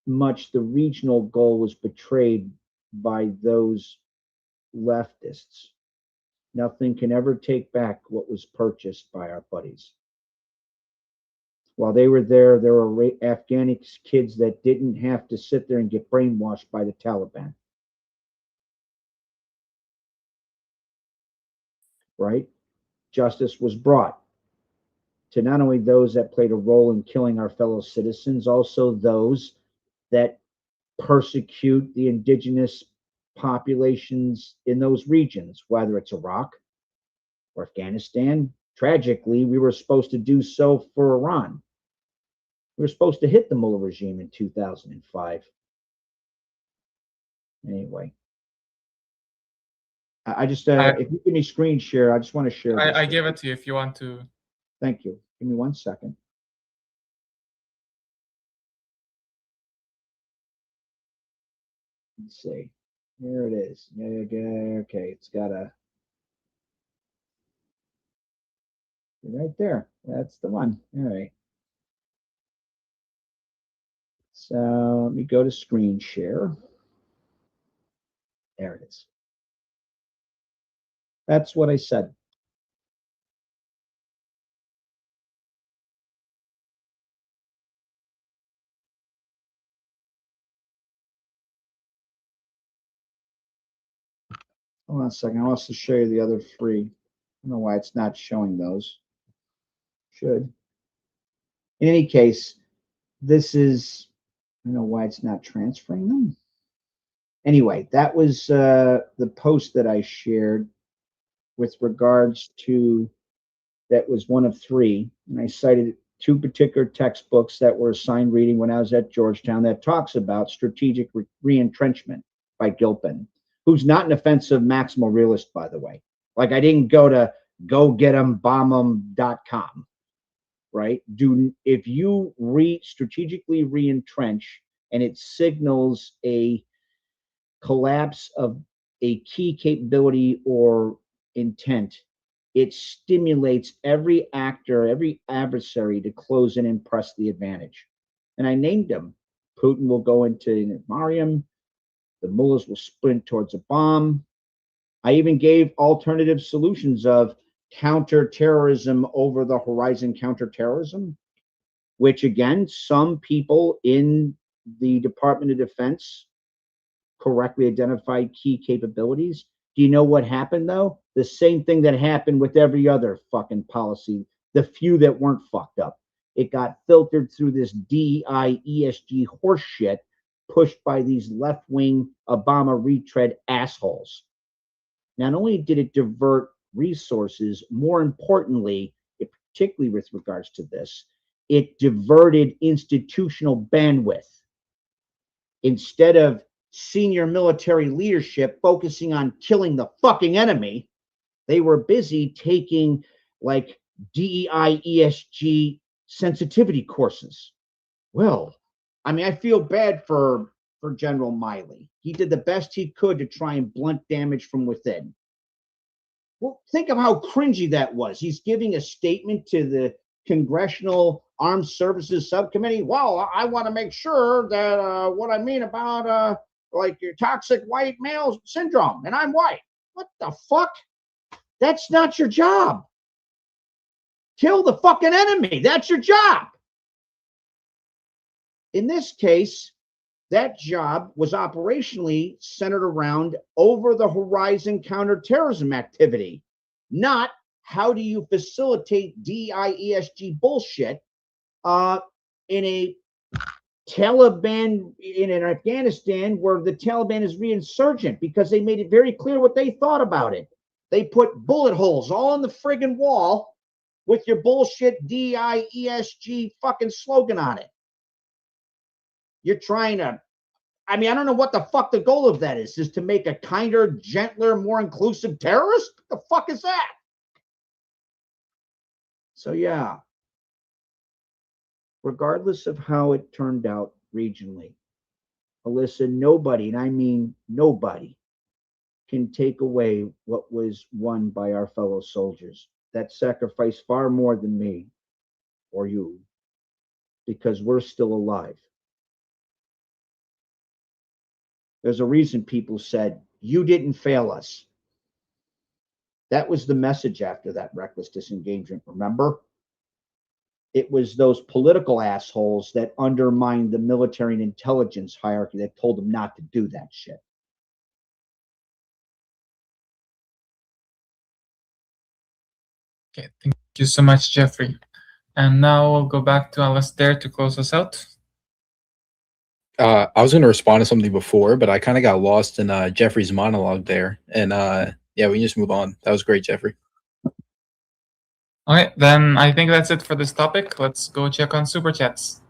much the regional goal was betrayed by those leftists, nothing can ever take back what was purchased by our buddies. While they were there were Afghani kids that didn't have to sit there and get brainwashed by the Taliban. Right? Justice was brought to not only those that played a role in killing our fellow citizens, also those that persecute the indigenous populations in those regions, whether it's Iraq or Afghanistan. Tragically, we were supposed to do so for Iran. We were supposed to hit the Mullah regime in 2005. Anyway, I just, if you give me screen share, I just want to share this. I give it to you if you want to. Thank you. Give me 1 second. Let's see. Here it is. Okay, it's got a right there. That's the one. All right. So let me go to screen share. There it is. That's what I said. Hold on a second. I'll also show you the other three. I don't know why it's not showing those. Should. In any case, this is, I don't know why it's not transferring them. Anyway, that was the post that I shared with regards to, that was one of three. And I cited two particular textbooks that were assigned reading when I was at Georgetown that talks about strategic re-entrenchment by Gilpin, who's not an offensive maximal realist, by the way. Like, I didn't go to gogetembombem.com, right? If you strategically re-entrench and it signals a collapse of a key capability or intent, it stimulates every actor, every adversary to close in and press the advantage. And I named them. Putin will go into Mariam. The mullahs will sprint towards a bomb. I even gave alternative solutions of counterterrorism over the horizon counterterrorism, which again, some people in the Department of Defense correctly identified key capabilities. Do you know what happened though? The same thing that happened with every other fucking policy, the few that weren't fucked up. It got filtered through this DEI, ESG horse shit pushed by these left-wing Obama retread assholes. Not only did it divert resources, more importantly, particularly with regards to this, it diverted institutional bandwidth. Instead of senior military leadership focusing on killing the fucking enemy, they were busy taking like DEI, ESG sensitivity courses. Well, I mean, I feel bad for General Miley. He did the best he could to try and blunt damage from within. Well, think of how cringy that was. He's giving a statement to the Congressional Armed Services Subcommittee. Well, I want to make sure that what I mean about like your toxic white male syndrome, and I'm white. What the fuck? That's not your job. Kill the fucking enemy. That's your job. In this case, that job was operationally centered around over-the-horizon counterterrorism activity, not how do you facilitate DEI, ESG bullshit in a Taliban, in an Afghanistan where the Taliban is reinsurgent, because they made it very clear what they thought about it. They put bullet holes all on the friggin' wall with your bullshit DEI, ESG fucking slogan on it. You're trying to, I mean, I don't know what the fuck the goal of that is to make a kinder, gentler, more inclusive terrorist? What the fuck is that? So yeah, regardless of how it turned out regionally, Alyssa, nobody, and I mean nobody, can take away what was won by our fellow soldiers that sacrificed far more than me or you, because we're still alive. There's a reason people said, you didn't fail us. That was the message after that reckless disengagement, remember? It was those political assholes that undermined the military and intelligence hierarchy that told them not to do that shit. Okay, thank you so much, Jeffrey. And now we'll go back to Alistair to close us out. I was going to respond to something before, but I kind of got lost in Jeffrey's monologue there. And yeah, we can just move on. That was great, Jeffrey. Okay, then I think that's it for this topic. Let's go check on Super Chats.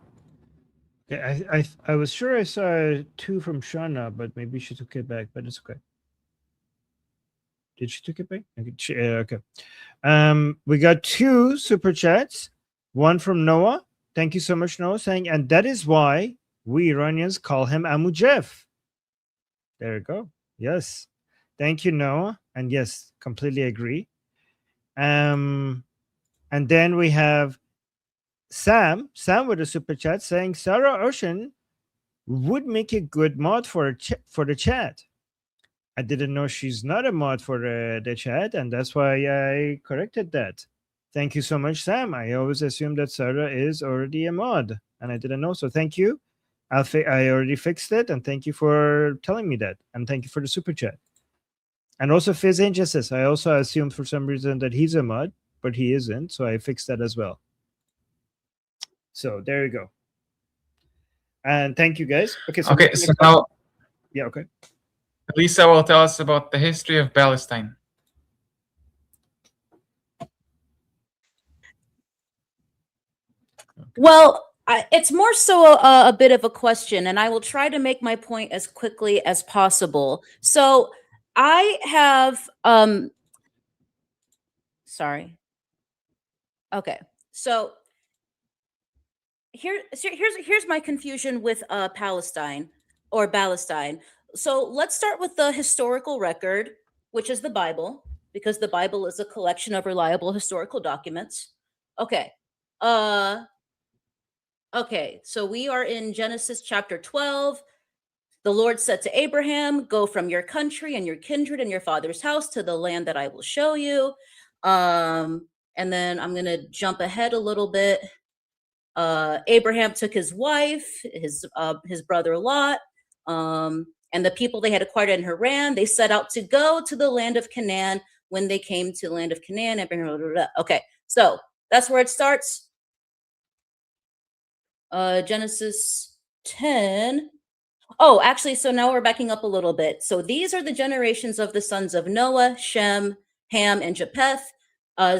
Okay, I was sure I saw 2 from Shauna, but maybe she took it back, but it's okay. Did she take it back? Okay. We got 2 Super Chats. One from Noah. Thank you so much, Noah, saying, and that is why we Iranians call him Amu Jeff. There you go. Yes. Thank you, Noah. And yes, completely agree. And then we have Sam with a super chat saying Sarah Ocean would make a good mod for the chat. I didn't know she's not a mod for the chat, and that's why I corrected that. Thank you so much, Sam. I always assumed that Sarah is already a mod, and I didn't know. So thank you. I already fixed it, and thank you for telling me that, and thank you for the super chat. And also Fizz Injustice. I also assumed for some reason that he's a mod, but he isn't, so I fixed that as well. So there you go. And thank you, guys. Okay, so now, yeah, okay. Lisa will tell us about the history of Palestine. Well, it's more so a bit of a question, and I will try to make my point as quickly as possible. So I have, sorry. Okay, so here's my confusion with Palestine or Palestine. So let's start with the historical record, which is the Bible, because the Bible is a collection of reliable historical documents. Okay. Okay, so we are in Genesis chapter 12. The Lord said to Abraham, go from your country and your kindred and your father's house to the land that I will show you. And then I'm going to jump ahead a little bit. Abraham took his wife, his brother Lot, and the people they had acquired in Haran. They set out to go to the land of Canaan. When they came to the land of Canaan, okay, so that's where it starts. Genesis 10. Oh, actually, so now we're backing up a little bit. So these are the generations of the sons of Noah, Shem, Ham, and Japheth,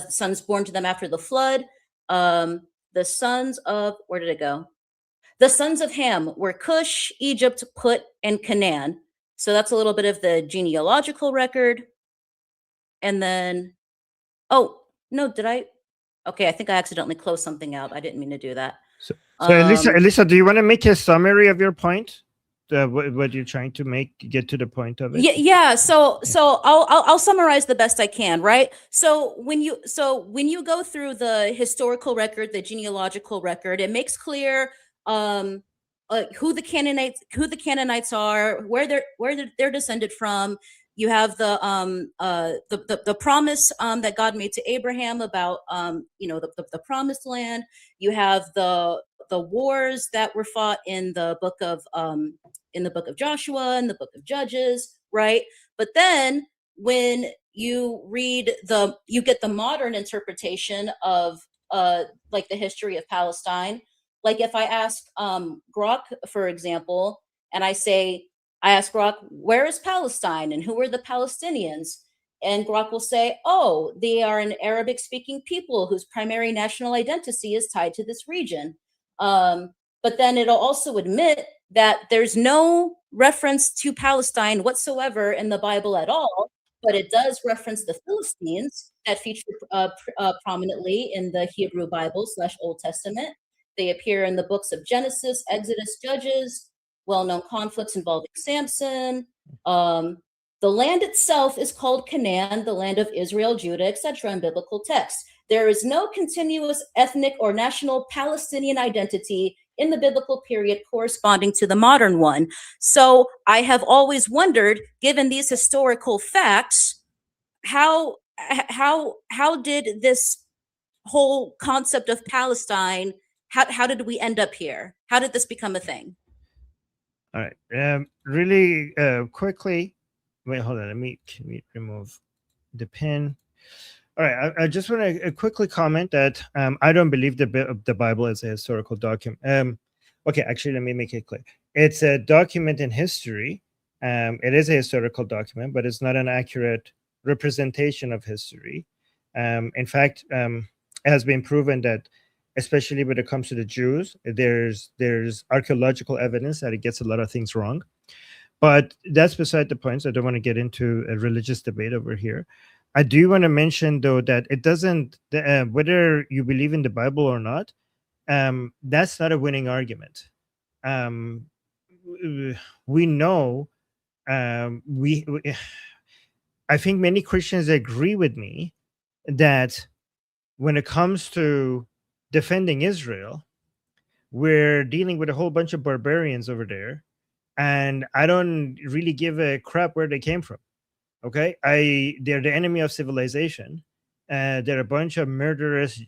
sons born to them after the flood. The sons of, where did it go? The sons of Ham were Cush, Egypt, Put, and Canaan. So that's a little bit of the genealogical record. And then, oh, no, did I? Okay, I think I accidentally closed something out. I didn't mean to do that. So Elisa, do you want to make a summary of your point? What you're trying to get to the point of it? Yeah. So I'll summarize the best I can, right? So when you go through the historical record, the genealogical record, it makes clear who the Canaanites are, where they're descended from. You have the promise that God made to Abraham about the promised land. You have the wars that were fought in the book of Joshua and the book of Judges, right? But then when you read you get the modern interpretation of like the history of Palestine. Like if I ask Grok, for example, and I ask Grok, where is Palestine and who are the Palestinians? And Grok will say, oh, they are an Arabic speaking people whose primary national identity is tied to this region. But then it'll also admit that there's no reference to Palestine whatsoever in the Bible at all, but it does reference the Philistines that feature prominently in the Hebrew Bible / Old Testament. They appear in the books of Genesis, Exodus, Judges, well-known conflicts involving Samson. The land itself is called Canaan, the land of Israel, Judah, etc. in biblical texts. There is no continuous ethnic or national Palestinian identity in the biblical period corresponding to the modern one. So I have always wondered, given these historical facts, how did this whole concept of Palestine, how did we end up here? How did this become a thing? All right. Really quickly. Wait, hold on. Let me remove the pin. All right. I just want to quickly comment that I don't believe the Bible is a historical document. Okay, actually, let me make it clear. It's a document in history. It is a historical document, but it's not an accurate representation of history. In fact, it has been proven that, especially when it comes to the Jews, there's archaeological evidence that it gets a lot of things wrong. But that's beside the point. So I don't want to get into a religious debate over here. I do want to mention, though, that it doesn't, whether you believe in the Bible or not, that's not a winning argument. We know, I think many Christians agree with me that when it comes to defending Israel, we're dealing with a whole bunch of barbarians over there, and I don't really give a crap where they came from. Okay, they're the enemy of civilization. They're a bunch of murderous,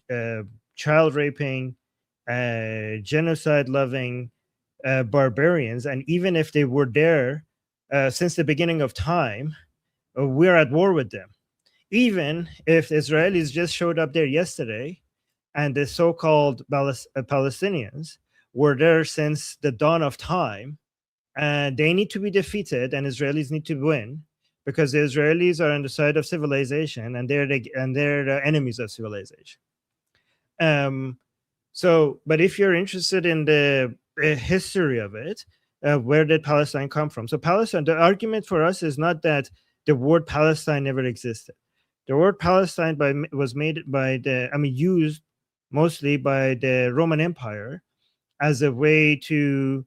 child raping, genocide loving barbarians, and even if they were there since the beginning of time, we're at war with them. Even if the Israelis just showed up there yesterday, and the so-called Palestinians were there since the dawn of time, they need to be defeated, and Israelis need to win, because the Israelis are on the side of civilization, and they're the enemies of civilization. But if you're interested in the history of it, where did Palestine come from? So Palestine, the argument for us is not that the word Palestine never existed. The word Palestine was used mostly by the Roman Empire as a way to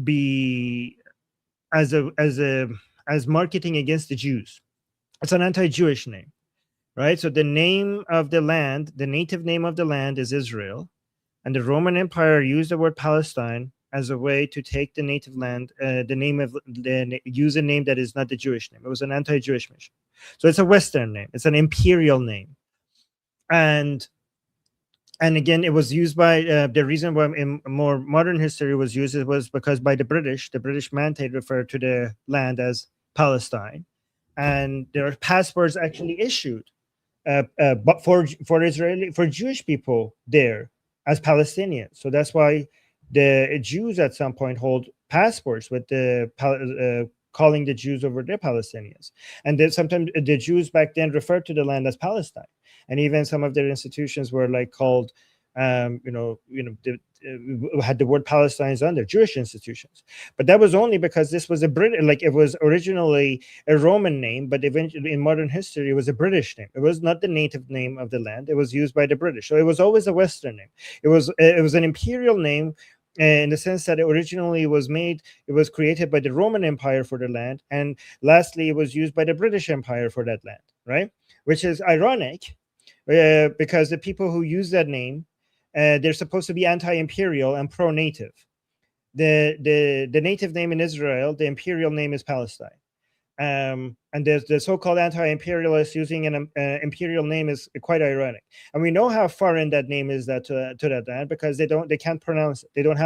be as marketing against the Jews. It's an anti-Jewish name, right? So the name of the land, the native name of the land is Israel, and the Roman Empire used the word Palestine as a way to take the native land, use a name that is not the Jewish name. It was an anti-Jewish mission. So it's a Western name. It's an imperial name. And again, it was used by, the reason why in more modern history was used was because by the British mandate referred to the land as Palestine. And there are passports actually issued but for Jewish people there as Palestinians. So that's why the Jews at some point hold passports with the calling the Jews over there Palestinians. And then sometimes the Jews back then referred to the land as Palestine, and even some of their institutions were like called, had the word Palestine on their Jewish institutions. But that was only because this was a it was originally a Roman name, but eventually in modern history it was a British name. It was not the native name of the land. It was used by the British, so it was always a Western name. It was an imperial name, in the sense that it originally it was created by the Roman Empire for the land, and lastly it was used by the British Empire for that land, right? Which is ironic, because the people who use that name, they're supposed to be anti-imperial and pro-native. The native name in Israel, the imperial name is Palestine. And the so-called anti-imperialists using an imperial name is quite ironic, and we know how foreign that name is to that land, because they can't pronounce it. They don't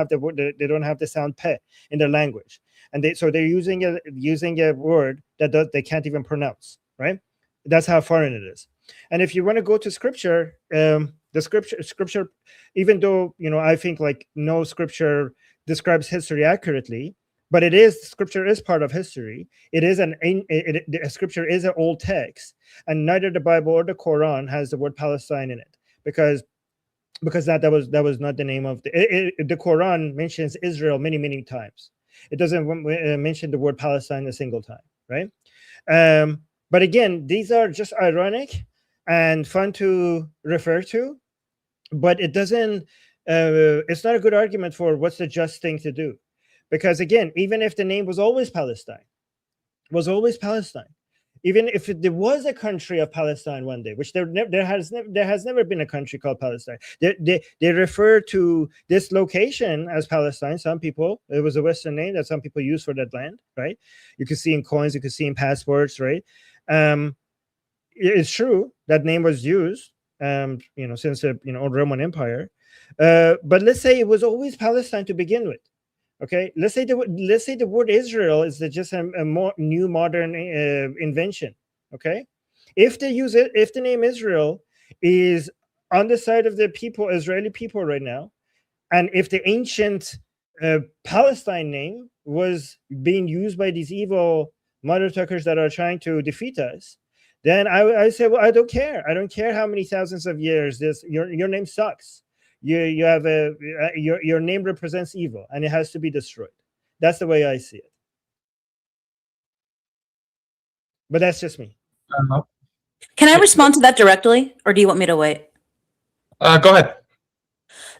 have the sound pe in their language, and they're using a word that they can't even pronounce. Right? That's how foreign it is. And if you want to go to scripture, the scripture, even though I think like no scripture describes history accurately, but scripture is part of history. It is scripture is an old text, and neither the Bible or the Quran has the word Palestine in it, because that was not the name of the Quran mentions Israel many times. It doesn't mention the word Palestine a single time, right? But again, these are just ironic and fun to refer to, but it doesn't. It's not a good argument for what's the just thing to do. Because again, even if the name was always Palestine, even if there was a country of Palestine one day, which there has never been a country called Palestine. They refer to this location as Palestine. Some people, it was a Western name that some people use for that land, right? You can see in coins, you can see in passports, right? It's true that name was used, since the old Roman Empire. But let's say it was always Palestine to begin with. Okay, let's say the word Israel is just a more new modern invention. Okay, if the name Israel is on the side of the Israeli people right now, and if the ancient Palestine name was being used by these evil mother tuckers that are trying to defeat us, then I say, well, I don't care. I don't care how many thousands of years your name sucks. You have your name represents evil, and it has to be destroyed. That's the way I see it. But that's just me. Can I respond to that directly, or do you want me to wait? Go ahead.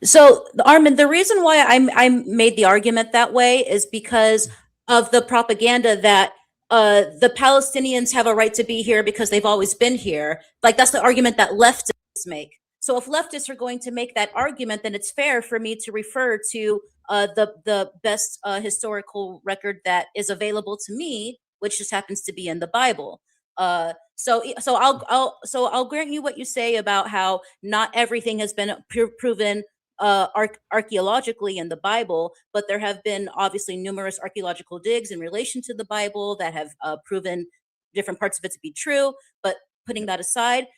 So, Armin, the reason why I made the argument that way is because of the propaganda that the Palestinians have a right to be here because they've always been here. Like, that's the argument that leftists make. So if leftists are going to make that argument, then it's fair for me to refer to the best historical record that is available to me, which just happens to be in the Bible. So I'll grant you what you say about how not everything has been proven archaeologically in the Bible, but there have been obviously numerous archaeological digs in relation to the Bible that have proven different parts of it to be true. But putting that aside,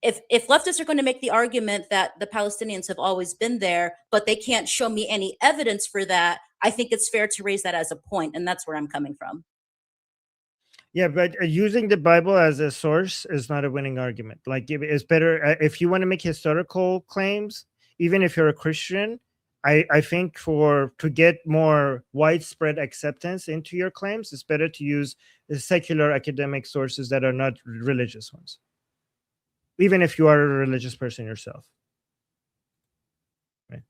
if leftists are going to make the argument that the Palestinians have always been there, but they can't show me any evidence for that, I think it's fair to raise that as a point, and that's where I'm coming from. Yeah, but using the Bible as a source is not a winning argument. Like, it's better if you want to make historical claims, even if you're a Christian. I think to get more widespread acceptance into your claims, it's better to use secular academic sources that are not religious ones, even if you are a religious person yourself. Right.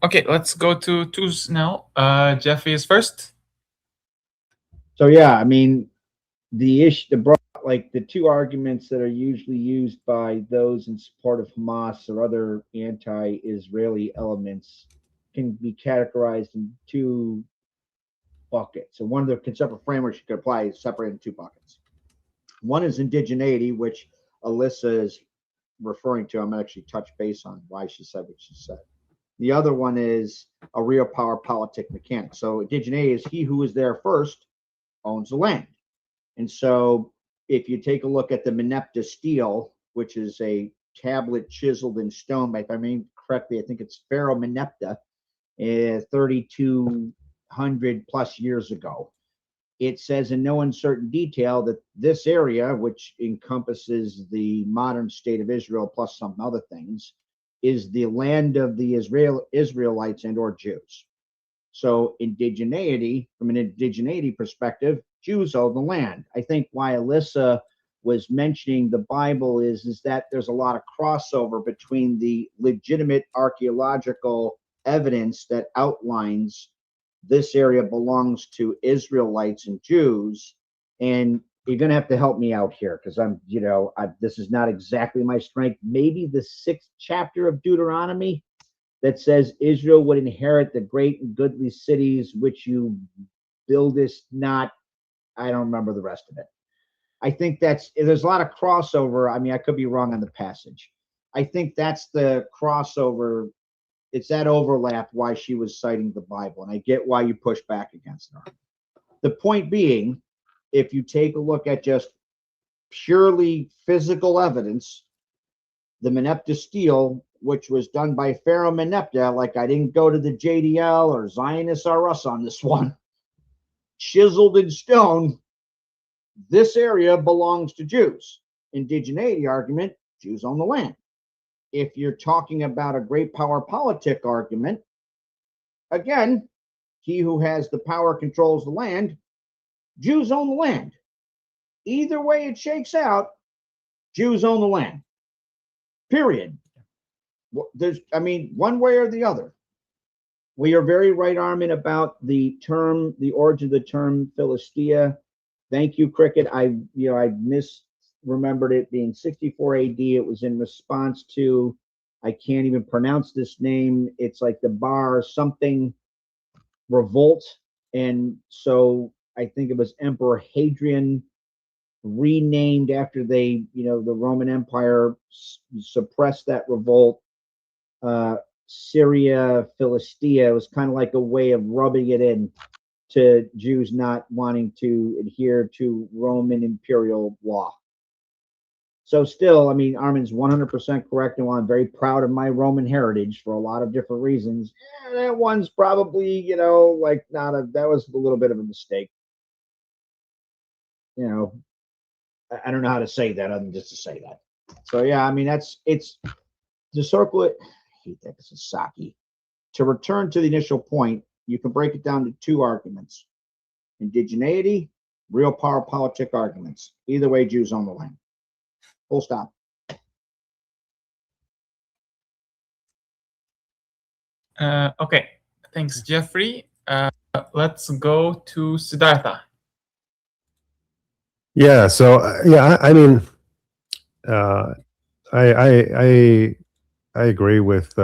Okay, let's go to twos now. Jeffy is first. So yeah, I mean, the two arguments that are usually used by those in support of Hamas or other anti-Israeli elements can be categorized in two buckets. So one of the conceptual frameworks you could apply is separated into two buckets. One is indigeneity, which Alyssa is referring to. I'm going to actually touch base on why she said what she said. The other one is a real power politic mechanic. So indigeneity is he who is there first owns the land. And so if you take a look at the Merneptah stele, which is a tablet chiseled in stone by correctly, I think it's Pharaoh Meneptah, 3,200 plus years ago. It says in no uncertain detail that this area, which encompasses the modern state of Israel plus some other things, is the land of the Israelites and or Jews. So indigeneity, from an indigeneity perspective, Jews own the land. I think why Alyssa was mentioning the Bible is that there's a lot of crossover between the legitimate archaeological evidence that outlines this area belongs to Israelites and Jews. And you're going to have to help me out here because this is not exactly my strength. Maybe the 6th chapter of Deuteronomy that says Israel would inherit the great and goodly cities which you buildest not. I don't remember the rest of it. I think there's a lot of crossover. I mean, I could be wrong on the passage. I think that's the crossover. It's that overlap why she was citing the Bible, and I get why you push back against her. The point being, if you take a look at just purely physical evidence, the Meneptah stele, which was done by Pharaoh Meneptah, like I didn't go to the JDL or Zionist R Us on this one, chiseled in stone, this area belongs to Jews. Indigeneity argument, Jews own the land. If you're talking about a great power politic argument, again, he who has the power controls the land. Jews own the land. Either way it shakes out, Jews own the land. Period. One way or the other. We are very right, Armin, about the origin of the term Philistia. Thank you, Cricket. I misremembered it being 64 AD. It was in response to, I can't even pronounce this name. It's like the Bar something revolt. And so I think it was Emperor Hadrian, renamed after the Roman Empire suppressed that revolt. Syria, Philistia. It was kind of like a way of rubbing it in to Jews not wanting to adhere to Roman imperial law. So still, Armin's 100% correct, and while I'm very proud of my Roman heritage for a lot of different reasons, that one's probably, that was a little bit of a mistake. I don't know how to say that other than just to say that. So yeah, it's to circle it. I hate that because it's Saki. To return to the initial point, you can break it down to 2 arguments: indigeneity, real power politic arguments. Either way, Jews own the land. Full stop. Okay, thanks, Jeffrey. Let's go to Siddhartha. Yeah. So I agree with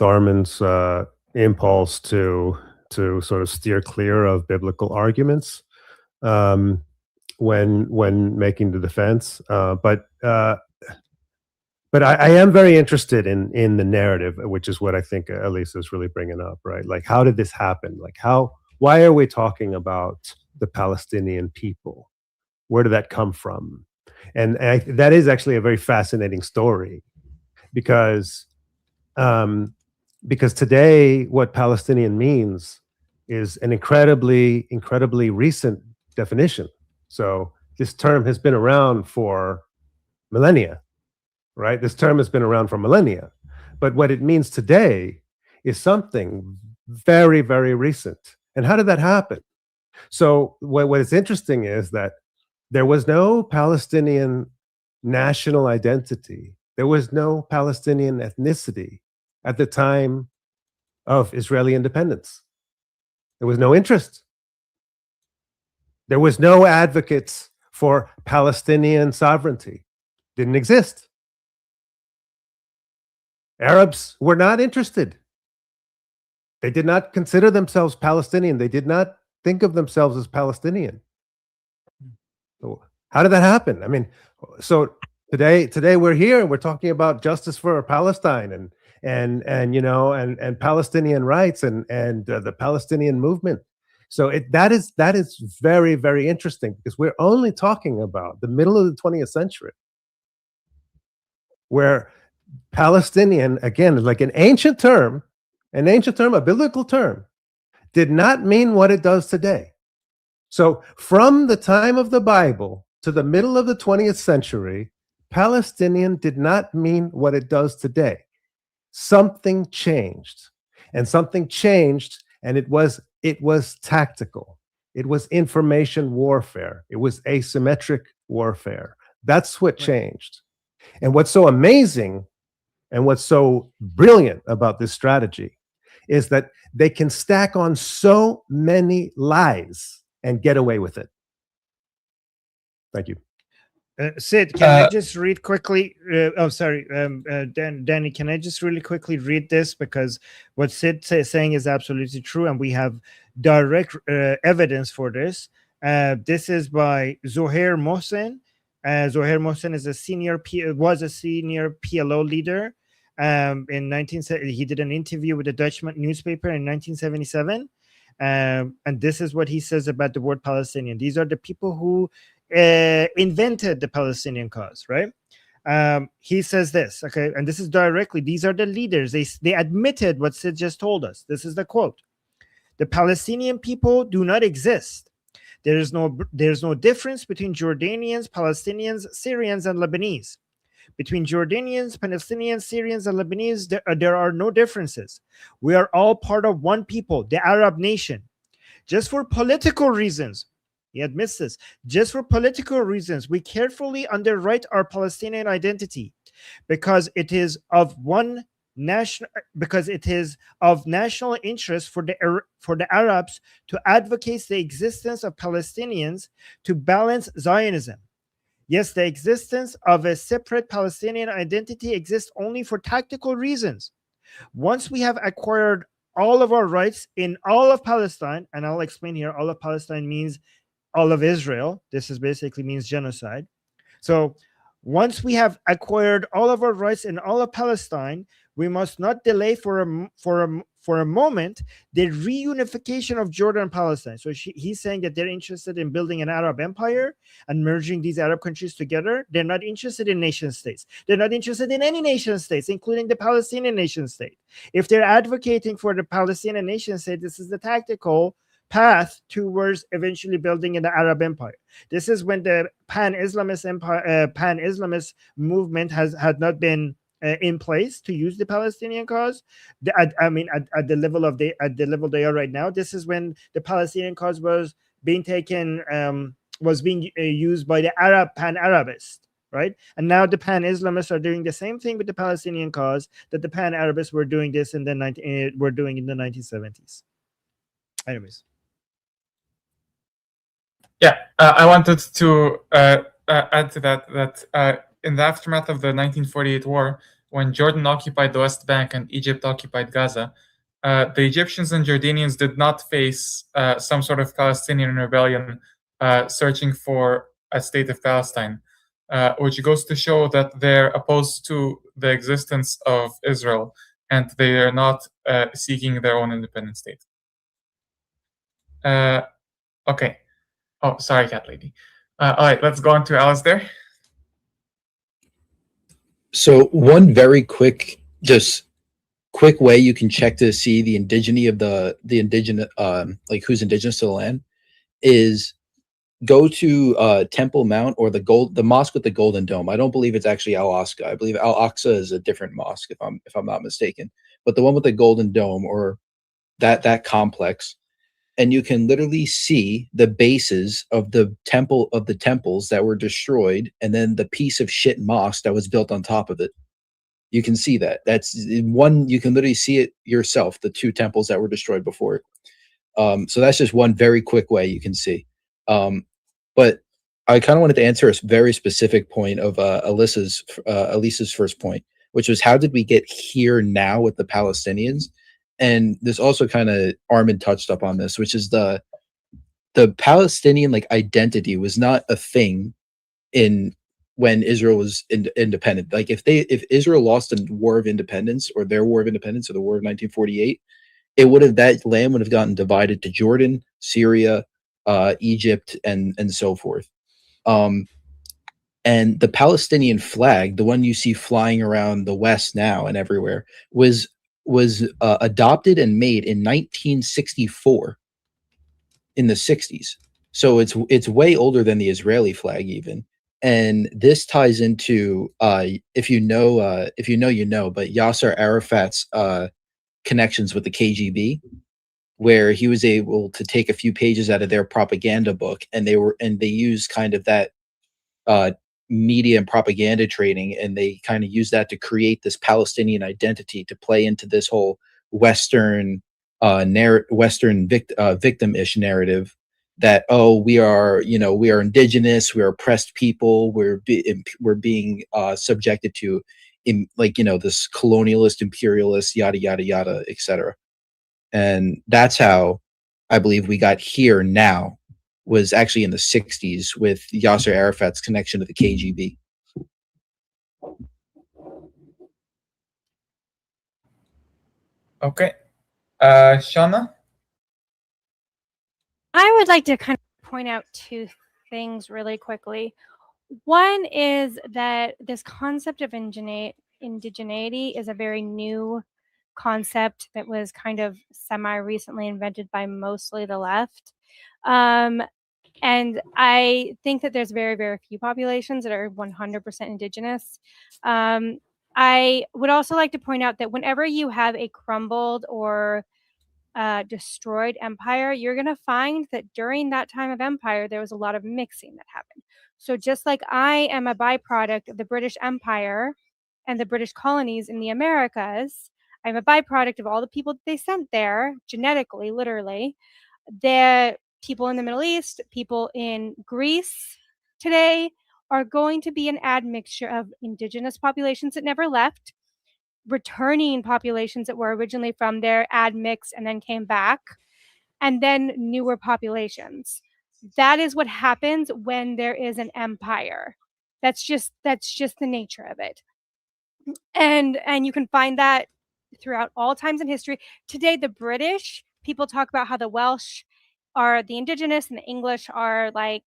Armin's impulse to sort of steer clear of biblical arguments when making the defense. But I am very interested in the narrative, which is what I think Elisa is really bringing up, right? Like, how did this happen? Like, why are we talking about the Palestinian people? Where did that come from? And that is actually a very fascinating story, because today what Palestinian means is an incredibly recent definition. So this term has been around for millennia, right? This term has been around for millennia, but what it means today is something very, very recent. And how did that happen? So what is interesting is that there was no Palestinian national identity. There was no Palestinian ethnicity at the time of Israeli independence. There was no interest. There was no advocates for Palestinian sovereignty. Didn't exist. Arabs were not interested. They did not consider themselves Palestinian. They did not think of themselves as Palestinian. So how did that happen? So today we're here and we're talking about justice for Palestine and Palestinian rights and the Palestinian movement. So that is very, very interesting, because we're only talking about the middle of the 20th century, where Palestinian, again, like an ancient term, a biblical term, did not mean what it does today. So from the time of the Bible to the middle of the 20th century, Palestinian did not mean what it does today. Something changed, and it was tactical. It was information warfare. It was asymmetric warfare. That's what changed. And what's so amazing and what's so brilliant about this strategy is that they can stack on so many lies and get away with it. Thank you. Sid, can I just read quickly? Sorry, Danny, can I just really quickly read this? Because what Sid is saying is absolutely true, and we have direct evidence for this. This is by Zohair Mohsen. Zohair Mohsen is was a senior PLO leader. He did an interview with a Dutch newspaper in 1977. And this is what he says about the word Palestinian. These are the people who invented the Palestinian cause, right? He says this, okay, and this is directly, these are the leaders. They admitted what Sid just told us. This is the quote. The Palestinian people do not exist. There's no difference between Jordanians, Palestinians, Syrians, and Lebanese. Between Jordanians, Palestinians, Syrians, and Lebanese, there are no differences. We are all part of one people, the Arab nation. Just for political reasons, he admits this, just for political reasons, we carefully underwrite our Palestinian identity because it is of national interest for the Arabs to advocate the existence of Palestinians to balance Zionism. Yes, the existence of a separate Palestinian identity exists only for tactical reasons. Once we have acquired all of our rights in all of Palestine, and I'll explain here, all of Palestine means all of Israel. This is basically means genocide. So once we have acquired all of our rights in all of Palestine, we must not delay for a moment the reunification of Jordan and Palestine. So he's saying that they're interested in building an Arab empire and merging these Arab countries together. They're not interested in nation states. They're not interested in any nation states, including the Palestinian nation state. If they're advocating for the Palestinian nation state, this is the tactical path towards eventually building an Arab empire. This is when the pan-Islamist movement had not been in place to use the Palestinian cause. At the level they are right now, this is when the Palestinian cause was being used by the pan-Arabist, right? And now the pan-Islamists are doing the same thing with the Palestinian cause that the pan-Arabists were doing this in the 1970s. Anyways. Yeah, I wanted to add to that in the aftermath of the 1948 war, when Jordan occupied the West Bank and Egypt occupied Gaza, the Egyptians and Jordanians did not face some sort of Palestinian rebellion searching for a state of Palestine, which goes to show that they're opposed to the existence of Israel and they are not seeking their own independent state. Okay. Oh, sorry, cat lady. All right, let's go on to Alistair. So one very quick way you can check to see the indigeneity of the indigenous, like who's indigenous to the land, is go to Temple Mount or the mosque with the golden dome. I don't believe it's actually Al-Aqsa. I believe Al-Aqsa is a different mosque, if I'm not mistaken. But the one with the golden dome, or that complex, and you can literally see the bases of the temples that were destroyed, and then the piece of shit mosque that was built on top of it. You can see that. That's one. You can literally see it yourself. The two temples that were destroyed before it. So that's just one very quick way you can see. But I kind of wanted to answer a very specific point of Elisa's first point, which was how did we get here now with the Palestinians? And this also kind of Armin touched up on this, which is the Palestinian like identity was not a thing when Israel was independent. Like if Israel lost a war of independence, or their war of independence, or the war of 1948, that land would have gotten divided to Jordan, Syria, Egypt, and so forth. And the Palestinian flag, the one you see flying around the West now and everywhere, was adopted and made in 1964, in the 60s. So it's way older than the Israeli flag even. And this ties into if you know, you know, but Yasser Arafat's connections with the KGB, where he was able to take a few pages out of their propaganda book, and they used kind of that media and propaganda training, and they kind of use that to create this Palestinian identity to play into this whole Western victim-ish narrative that, oh, we are indigenous, we are oppressed people, we're being subjected to this colonialist, imperialist, yada yada yada, etc. And that's how I believe we got here now, was actually in the 60s with Yasser Arafat's connection to the KGB. Okay. Shauna? I would like to kind of point out two things really quickly. One is that this concept of indigeneity is a very new concept that was kind of semi-recently invented by mostly the left. And I think that there's very, very few populations that are 100% indigenous. I would also like to point out that whenever you have a crumbled or destroyed empire, you're going to find that during that time of empire, there was a lot of mixing that happened. So just like I am a byproduct of the British Empire and the British colonies in the Americas, I'm a byproduct of all the people that they sent there, genetically, literally. The people in the Middle East, people in Greece today are going to be an admixture of indigenous populations that never left, returning populations that were originally from there, admixed and then came back, and then newer populations. That is what happens when there is an empire. That's just the nature of it. And you can find that throughout all times in history. Today, the British, people talk about how the Welsh are the indigenous and the English are like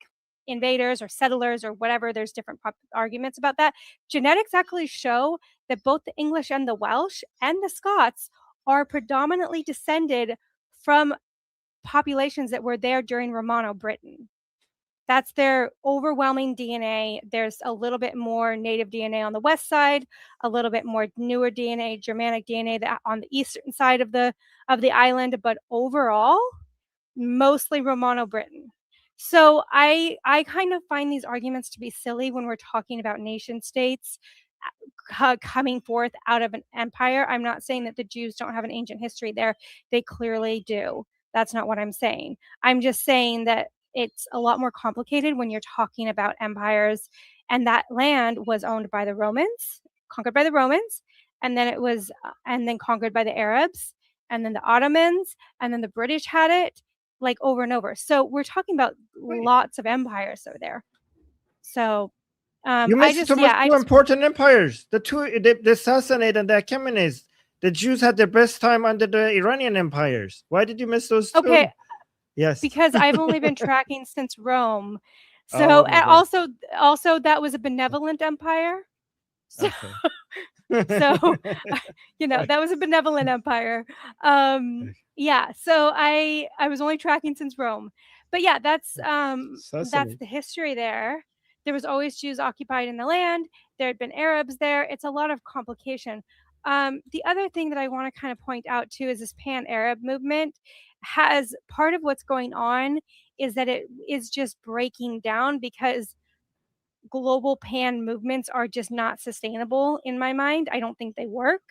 invaders or settlers or whatever. There's different arguments about that. Genetics actually show that both the English and the Welsh and the Scots are predominantly descended from populations that were there during Romano Britain. That's their overwhelming DNA. There's a little bit more native DNA on the west side, a little bit more newer DNA, Germanic DNA that on the eastern side of the island, but overall, mostly Romano Britain. So I kind of find these arguments to be silly when we're talking about nation states coming forth out of an empire. I'm not saying that the Jews don't have an ancient history there. They clearly do. That's not what I'm saying. I'm just saying that it's a lot more complicated when you're talking about empires, and that land was owned by the Romans, conquered by the Romans, and then it was and then conquered by the Arabs, and then the Ottomans, and then the British had it, like over and over. So we're talking about lots of empires over there. So you missed two important empires. The Sassanid and the Achaemenids. The Jews had their best time under the Iranian empires. Why did you miss those two? Okay. Yes. Because I've only been tracking since Rome. So also that was a benevolent empire. So, okay. So that was a benevolent empire. Yeah, so I was only tracking since Rome. But yeah, that's the history there. There was always Jews occupied in the land. There had been Arabs there. It's a lot of complication. The other thing that I want to kind of point out too is this pan-Arab movement has part of what's going on is that it is just breaking down because global pan movements are just not sustainable in my mind. I don't think they work.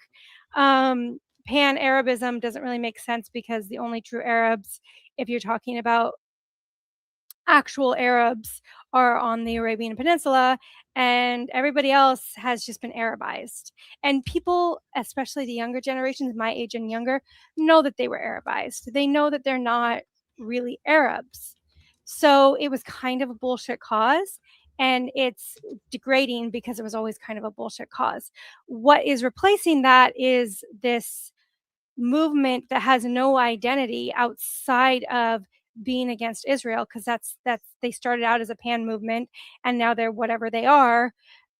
Pan-Arabism doesn't really make sense because the only true Arabs, if you're talking about actual Arabs, are on the Arabian Peninsula, and everybody else has just been Arabized. And people, especially the younger generations, my age and younger, know that they were Arabized. They know that they're not really Arabs. So it was kind of a bullshit cause, and it's degrading because it was always kind of a bullshit cause. What is replacing that is this movement that has no identity outside of being against Israel, because that's they started out as a pan movement and now they're whatever they are.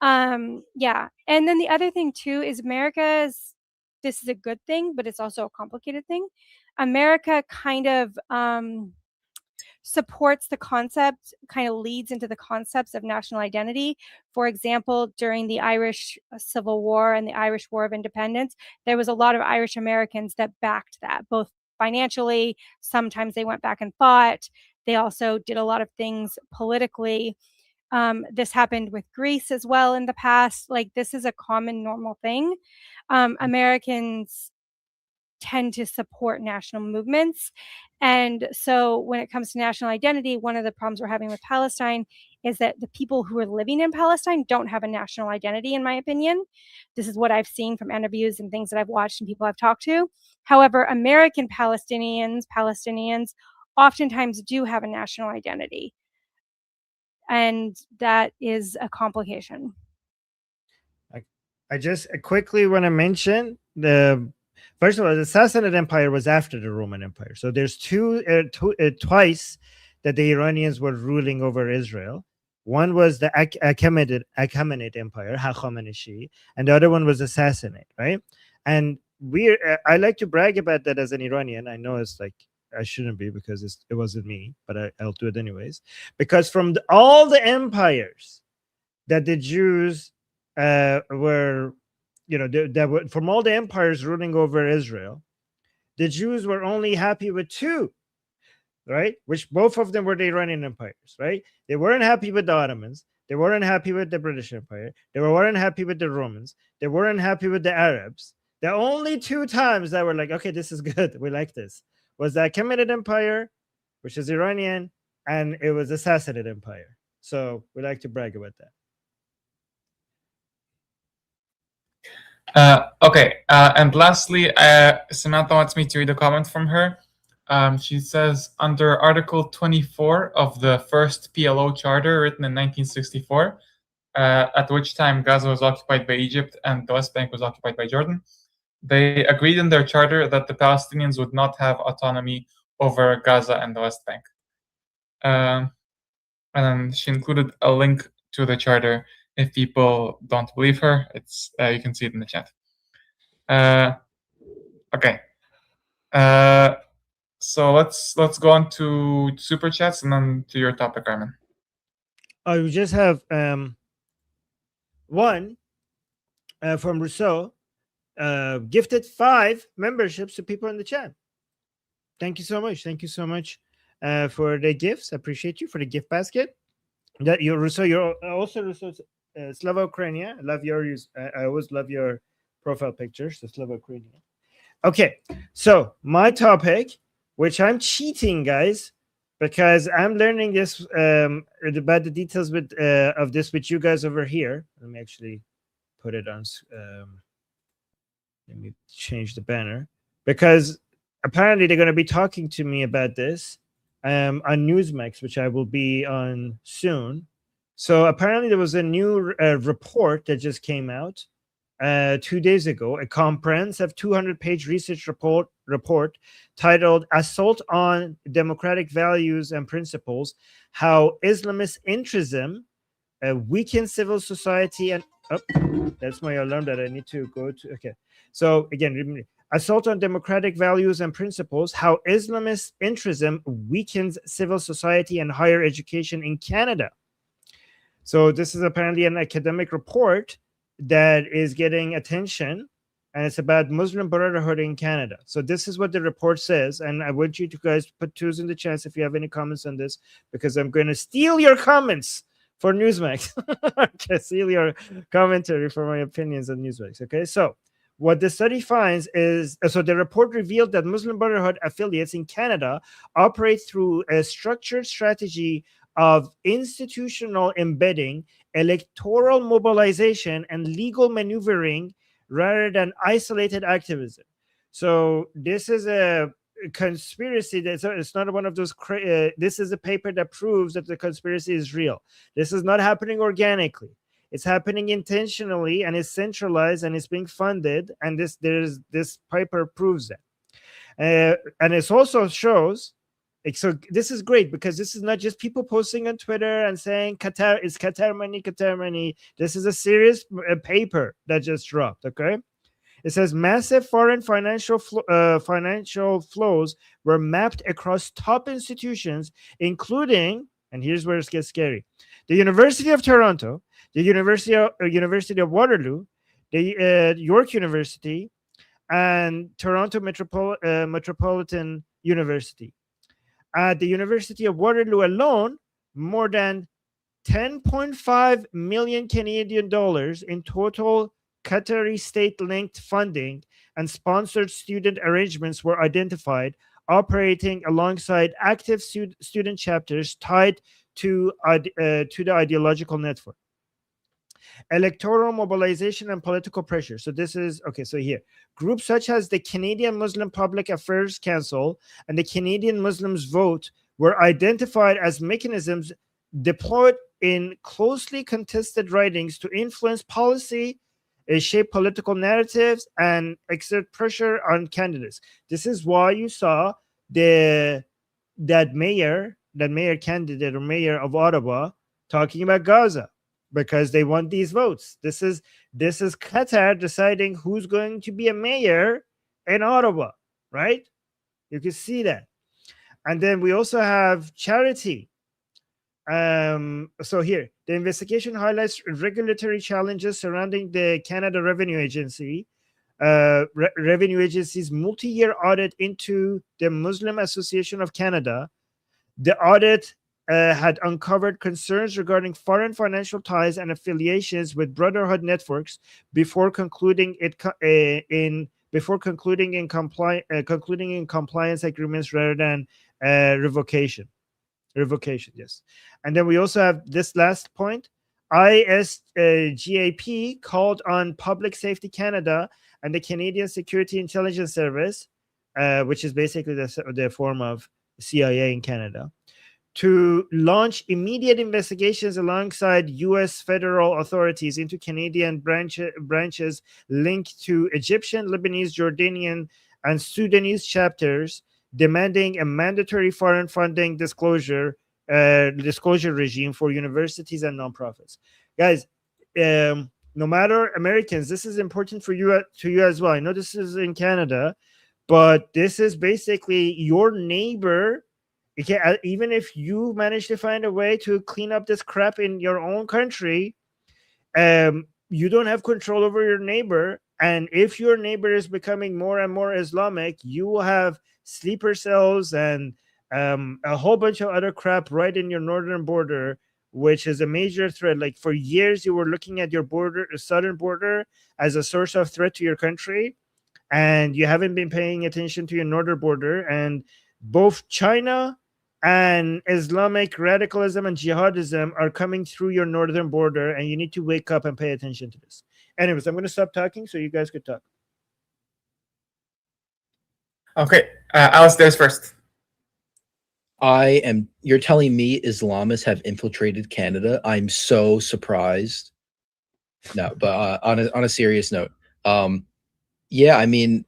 Yeah. And then the other thing too is this is a good thing, but it's also a complicated thing. America kind of supports the concept, kind of leads into the concepts of national identity. For example, during the Irish Civil War and the Irish War of Independence, there was a lot of Irish Americans that backed that, both financially. Sometimes they went back and fought. They also did a lot of things politically. This happened with Greece as well in the past. Like, this is a common, normal thing. Americans tend to support national movements. And so when it comes to national identity, one of the problems we're having with Palestine is that the people who are living in Palestine don't have a national identity, in my opinion. This is what I've seen from interviews and things that I've watched and people I've talked to. However, American Palestinians oftentimes do have a national identity. And that is a complication. I just quickly want to mention first of all, the Sassanid Empire was after the Roman Empire. So there's twice that the Iranians were ruling over Israel. One was the Achaemenid Empire, Hachameneshi, and the other one was the Sassanid, right? And I like to brag about that as an Iranian. I know it's like I shouldn't be because it wasn't me, but I'll do it anyways. Because from all the empires that the Jews were, from all the empires ruling over Israel, the Jews were only happy with two, right? Which both of them were the Iranian empires, right? They weren't happy with the Ottomans. They weren't happy with the British Empire. They weren't happy with the Romans. They weren't happy with the Arabs. The only two times that were like, okay, this is good, we like this, was the Achaemenid Empire, which is Iranian, and it was the Sassanid Empire. So we like to brag about that. Okay, and lastly, Samantha wants me to read a comment from her. She says, under Article 24 of the first PLO charter written in 1964, at which time Gaza was occupied by Egypt and the West Bank was occupied by Jordan, they agreed in their charter that the Palestinians would not have autonomy over Gaza and the West Bank. And then she included a link to the charter. If people don't believe her, it's you can see it in the chat. Okay. So let's go on to super chats and then to your topic, Armin. Oh, we just have one from Rousseau, gifted 5 memberships to people in the chat. Thank you so much. Thank you so much for the gifts. I appreciate you for the gift basket. That you're Rousseau. You're also Rousseau. Slava Ukrainia. I love I always love your profile pictures. So Slava Ukrainia. Okay, so my topic, which I'm cheating, guys, because I'm learning this about the details of this with you guys over here. Let me actually put it on. Let me change the banner, because apparently they're going to be talking to me about this on Newsmax, which I will be on soon. So apparently there was a new report that just came out 2 days ago, a comprehensive 200-page research report titled Assault on Democratic Values and Principles, How Islamist Intrism Weakens Civil Society and... Oh, that's my alarm that I need to go to. Okay. So again, Assault on Democratic Values and Principles, How Islamist Intrism Weakens Civil Society and Higher Education in Canada. So this is apparently an academic report that is getting attention, and it's about Muslim Brotherhood in Canada. So this is what the report says, and I want you to guys put 2s in the chat if you have any comments on this, because I'm going to steal your comments for Newsmax. Okay, steal your commentary for my opinions on Newsmax. Okay, so what the study finds is, so the report revealed that Muslim Brotherhood affiliates in Canada operate through a structured strategy of institutional embedding, electoral mobilization, and legal maneuvering rather than isolated activism. So this is a conspiracy. It's not one of those. This is a paper that proves that the conspiracy is real. This is not happening organically. It's happening intentionally, and it's centralized, and it's being funded. And this paper proves that. And it also shows So this is great because this is not just people posting on Twitter and saying Qatar is Qatar money, Qatar money. This is a serious paper that just dropped. Okay, it says massive foreign financial flows were mapped across top institutions, including, and here's where it gets scary: the University of Toronto, the University of Waterloo, the York University, and Toronto Metropolitan University. At the University of Waterloo alone, more than 10.5 million Canadian dollars in total Qatari state-linked funding and sponsored student arrangements were identified, operating alongside active student chapters tied to the ideological network. Electoral mobilization and political pressure. So this is, okay, so here, groups such as the Canadian Muslim Public Affairs Council and the Canadian Muslims Vote were identified as mechanisms deployed in closely contested ridings to influence policy, shape political narratives, and exert pressure on candidates. This is why you saw that mayor candidate or mayor of Ottawa talking about Gaza, because they want these votes. This is Qatar deciding who's going to be a mayor in Ottawa, right? You can see that. And then we also have charity. So here, the investigation highlights regulatory challenges surrounding the Canada Revenue Agency, Revenue Agency's multi-year audit into the Muslim Association of Canada. The audit had uncovered concerns regarding foreign financial ties and affiliations with Brotherhood networks before concluding in compliance agreements rather than revocation. Yes. And then we also have this last point. ISGAP called on Public Safety Canada and the Canadian Security Intelligence Service, which is basically the form of CIA in Canada, to launch immediate investigations alongside U.S. federal authorities into Canadian branches linked to Egyptian, Lebanese, Jordanian, and Sudanese chapters, demanding a mandatory foreign funding disclosure regime for universities and nonprofits. Guys, no matter Americans, this is important for you as well. I know this is in Canada, but this is basically your neighbor. Even if you manage to find a way to clean up this crap in your own country, you don't have control over your neighbor. And if your neighbor is becoming more and more Islamic, you will have sleeper cells and a whole bunch of other crap right in your northern border, which is a major threat. Like for years, you were looking at your southern border as a source of threat to your country, and you haven't been paying attention to your northern border. And both China and Islamic radicalism and jihadism are coming through your northern border, and you need to wake up and pay attention to this. Anyways, I'm going to stop talking so you guys could talk. Okay, Alistair's first. You're telling me Islamists have infiltrated Canada? I'm so surprised. No, but on a serious note, yeah, I mean,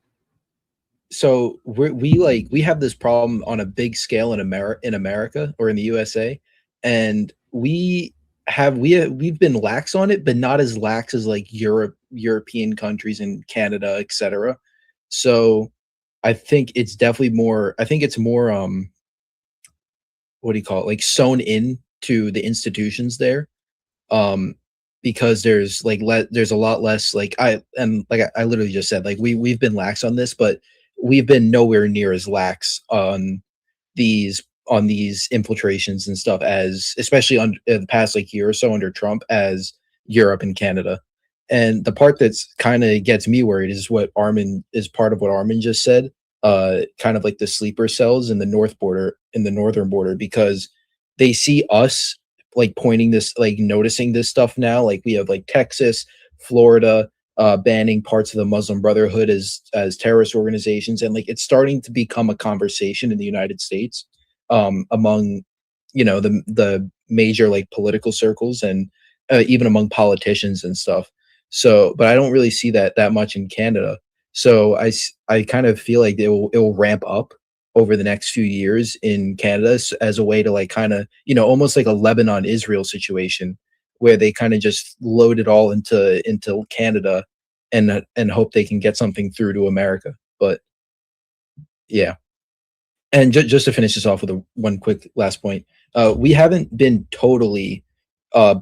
so we have this problem on a big scale in America or in the USA, and we've been lax on it, but not as lax as like European countries and Canada, etc. So I think it's definitely more. I think it's more what do you call it? Like sewn in to the institutions there, because there's a lot less I literally just said, like, we've been lax on this, but we've been nowhere near as lax on these infiltrations and stuff, as especially on the past year or so under Trump, as Europe and Canada. And the part that's kind of gets me worried is part of what Armin just said, kind of like the sleeper cells in the northern border, because they see us pointing this, noticing this stuff now. Like we have Texas, Florida, banning parts of the Muslim Brotherhood as terrorist organizations, and it's starting to become a conversation in the United States among the major political circles, and even among politicians and stuff. So, but I don't really see that much in Canada. So I kind of feel like it will ramp up over the next few years in Canada as a way to like kind of, you know, almost like a Lebanon Israel situation where they kind of just load it all into Canada and hope they can get something through to America. But yeah. And just to finish this off with one quick last point, we haven't been totally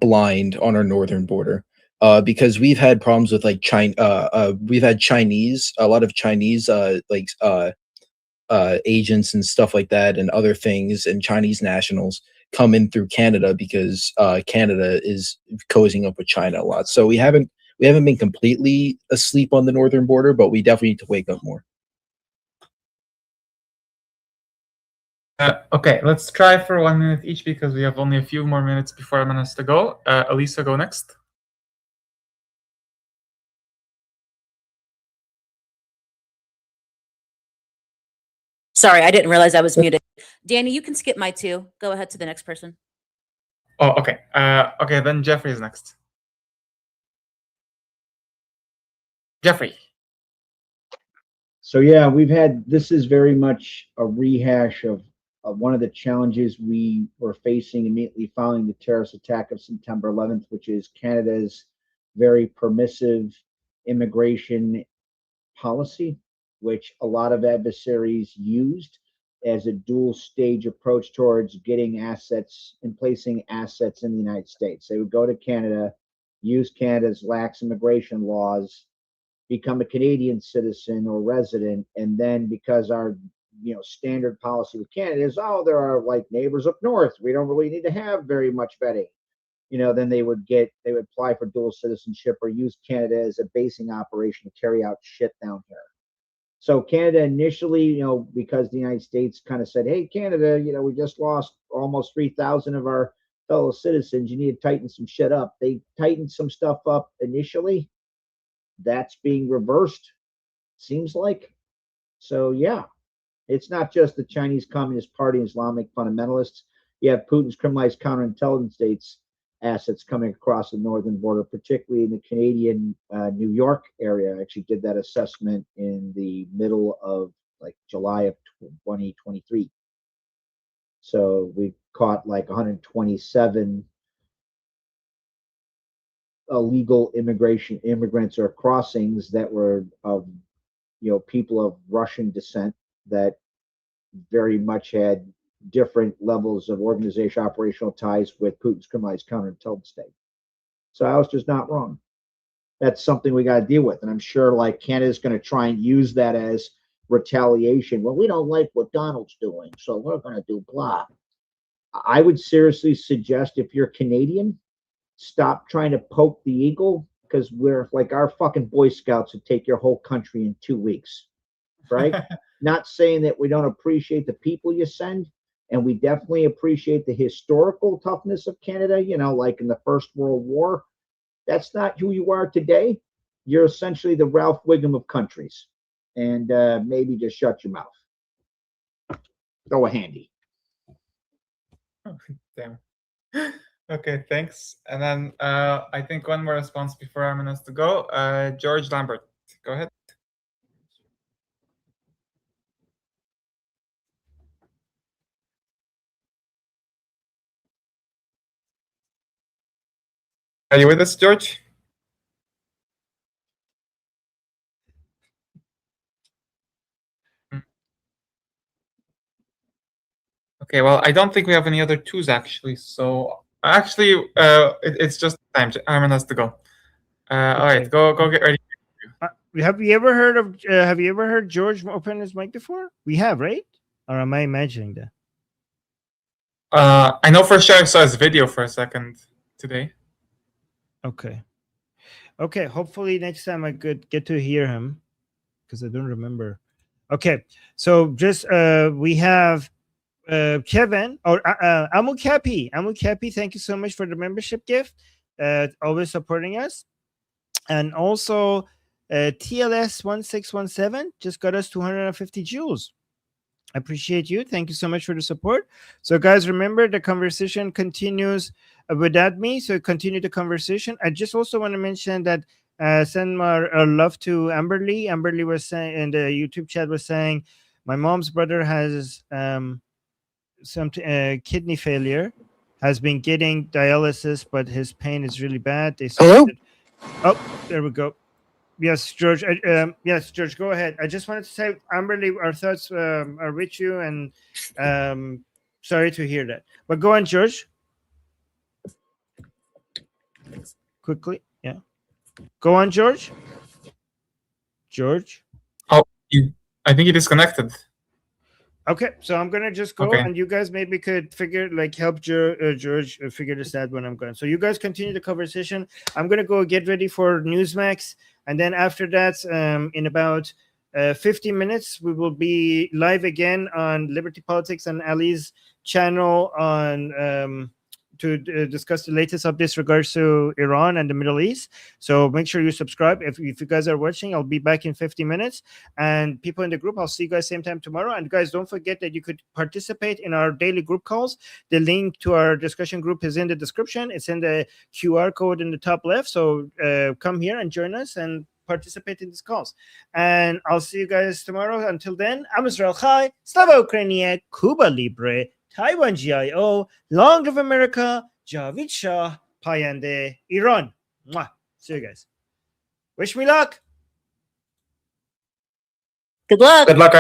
blind on our northern border because we've had problems with like we've had a lot of Chinese agents and stuff like that and other things and Chinese nationals come in through Canada because Canada is cozying up with China a lot. So we haven't been completely asleep on the northern border, but we definitely need to wake up more. Okay, let's try for 1 minute each because we have only a few more minutes before I'm has to go. Elisa, go next. Sorry, I didn't realize I was muted. Danny, you can skip my two. Go ahead to the next person. Oh, okay. Okay, then Jeffrey is next. Jeffrey. So yeah, this is very much a rehash of one of the challenges we were facing immediately following the terrorist attack of September 11th, which is Canada's very permissive immigration policy, which a lot of adversaries used as a dual stage approach towards getting assets and placing assets in the United States. They would go to Canada, use Canada's lax immigration laws, become a Canadian citizen or resident, and then because our standard policy with Canada is, oh, there are like neighbors up north, we don't really need to have very much vetting. Then they would apply for dual citizenship or use Canada as a basing operation to carry out shit down here. So Canada initially, because the United States kind of said, hey, Canada, we just lost almost 3,000 of our fellow citizens. You need to tighten some shit up. They tightened some stuff up initially. That's being reversed, seems like. So, yeah, it's not just the Chinese Communist Party and Islamic fundamentalists. You have Putin's criminalized counterintelligence states assets coming across the northern border, particularly in the Canadian New York area. I actually did that assessment in the middle of July of 2023. So we caught 127 illegal immigrants or crossings that were of people of Russian descent that very much had different levels of organization operational ties with Putin's criminalized counterintelligence state. So I was just not wrong. That's something we got to deal with. And I'm sure Canada's going to try and use that as retaliation. Well, we don't like what Donald's doing, so we're going to do blah. I would seriously suggest if you're Canadian, stop trying to poke the eagle, because we're our fucking Boy Scouts would take your whole country in 2 weeks, right? Not saying that we don't appreciate the people you send, and we definitely appreciate the historical toughness of Canada, like in the First World War. That's not who you are today. You're essentially the Ralph Wiggum of countries. And maybe just shut your mouth. Throw a handy. Oh, damn. Okay, thanks. And then I think one more response before Armin has to go. George Lambert, go ahead. Are you with us, George? Okay, well, I don't think we have any other twos, actually. So, actually, it's just time. Armin has to go. All right, go get ready. Have you ever heard George open his mic before? We have, right? Or am I imagining that? I know for sure I saw his video for a second today. Okay. Hopefully next time I could get to hear him, because I don't remember. Okay, so just we have Kevin or Amu Cappy. Thank you so much for the membership gift. Always supporting us. And also TLS 1617 just got us 250 joules. I appreciate you. Thank you so much for the support. So guys, remember the conversation continues without me. So continue the conversation. I just also want to mention that send my love to Amberly. Amberly was saying in the YouTube chat was saying, My mom's brother has some kidney failure, has been getting dialysis, but his pain is really bad. They Hello? Oh, there we go. Yes, George. Yes, George, go ahead. I just wanted to say, Amberly, our thoughts are with you, and sorry to hear that. But go on, George. Quickly, yeah. Go on, George. George. Oh, I think he disconnected. Okay, so I'm gonna just go, Okay. and you guys maybe could figure, like, help George figure this out when I'm gone. So you guys continue the conversation. I'm gonna go get ready for Newsmax, and then after that, in about 15 minutes, we will be live again on Liberty Politics and Ali's channel on to discuss the latest updates regards to Iran and the Middle East. So make sure you subscribe. If you guys are watching, I'll be back in 50 minutes. And people in the group, I'll see you guys same time tomorrow. And guys, don't forget that you could participate in our daily group calls. The link to our discussion group is in the description. It's in the QR code in the top left. So come here and join us and participate in these calls. And I'll see you guys tomorrow. Until then, I'm Israel Chai, Slava Ukraini, Cuba Libre, Taiwan GIO, Long Live America, Javid Shah, Payande, Iran. Mwah. See you guys. Wish me luck. Good luck. Good luck.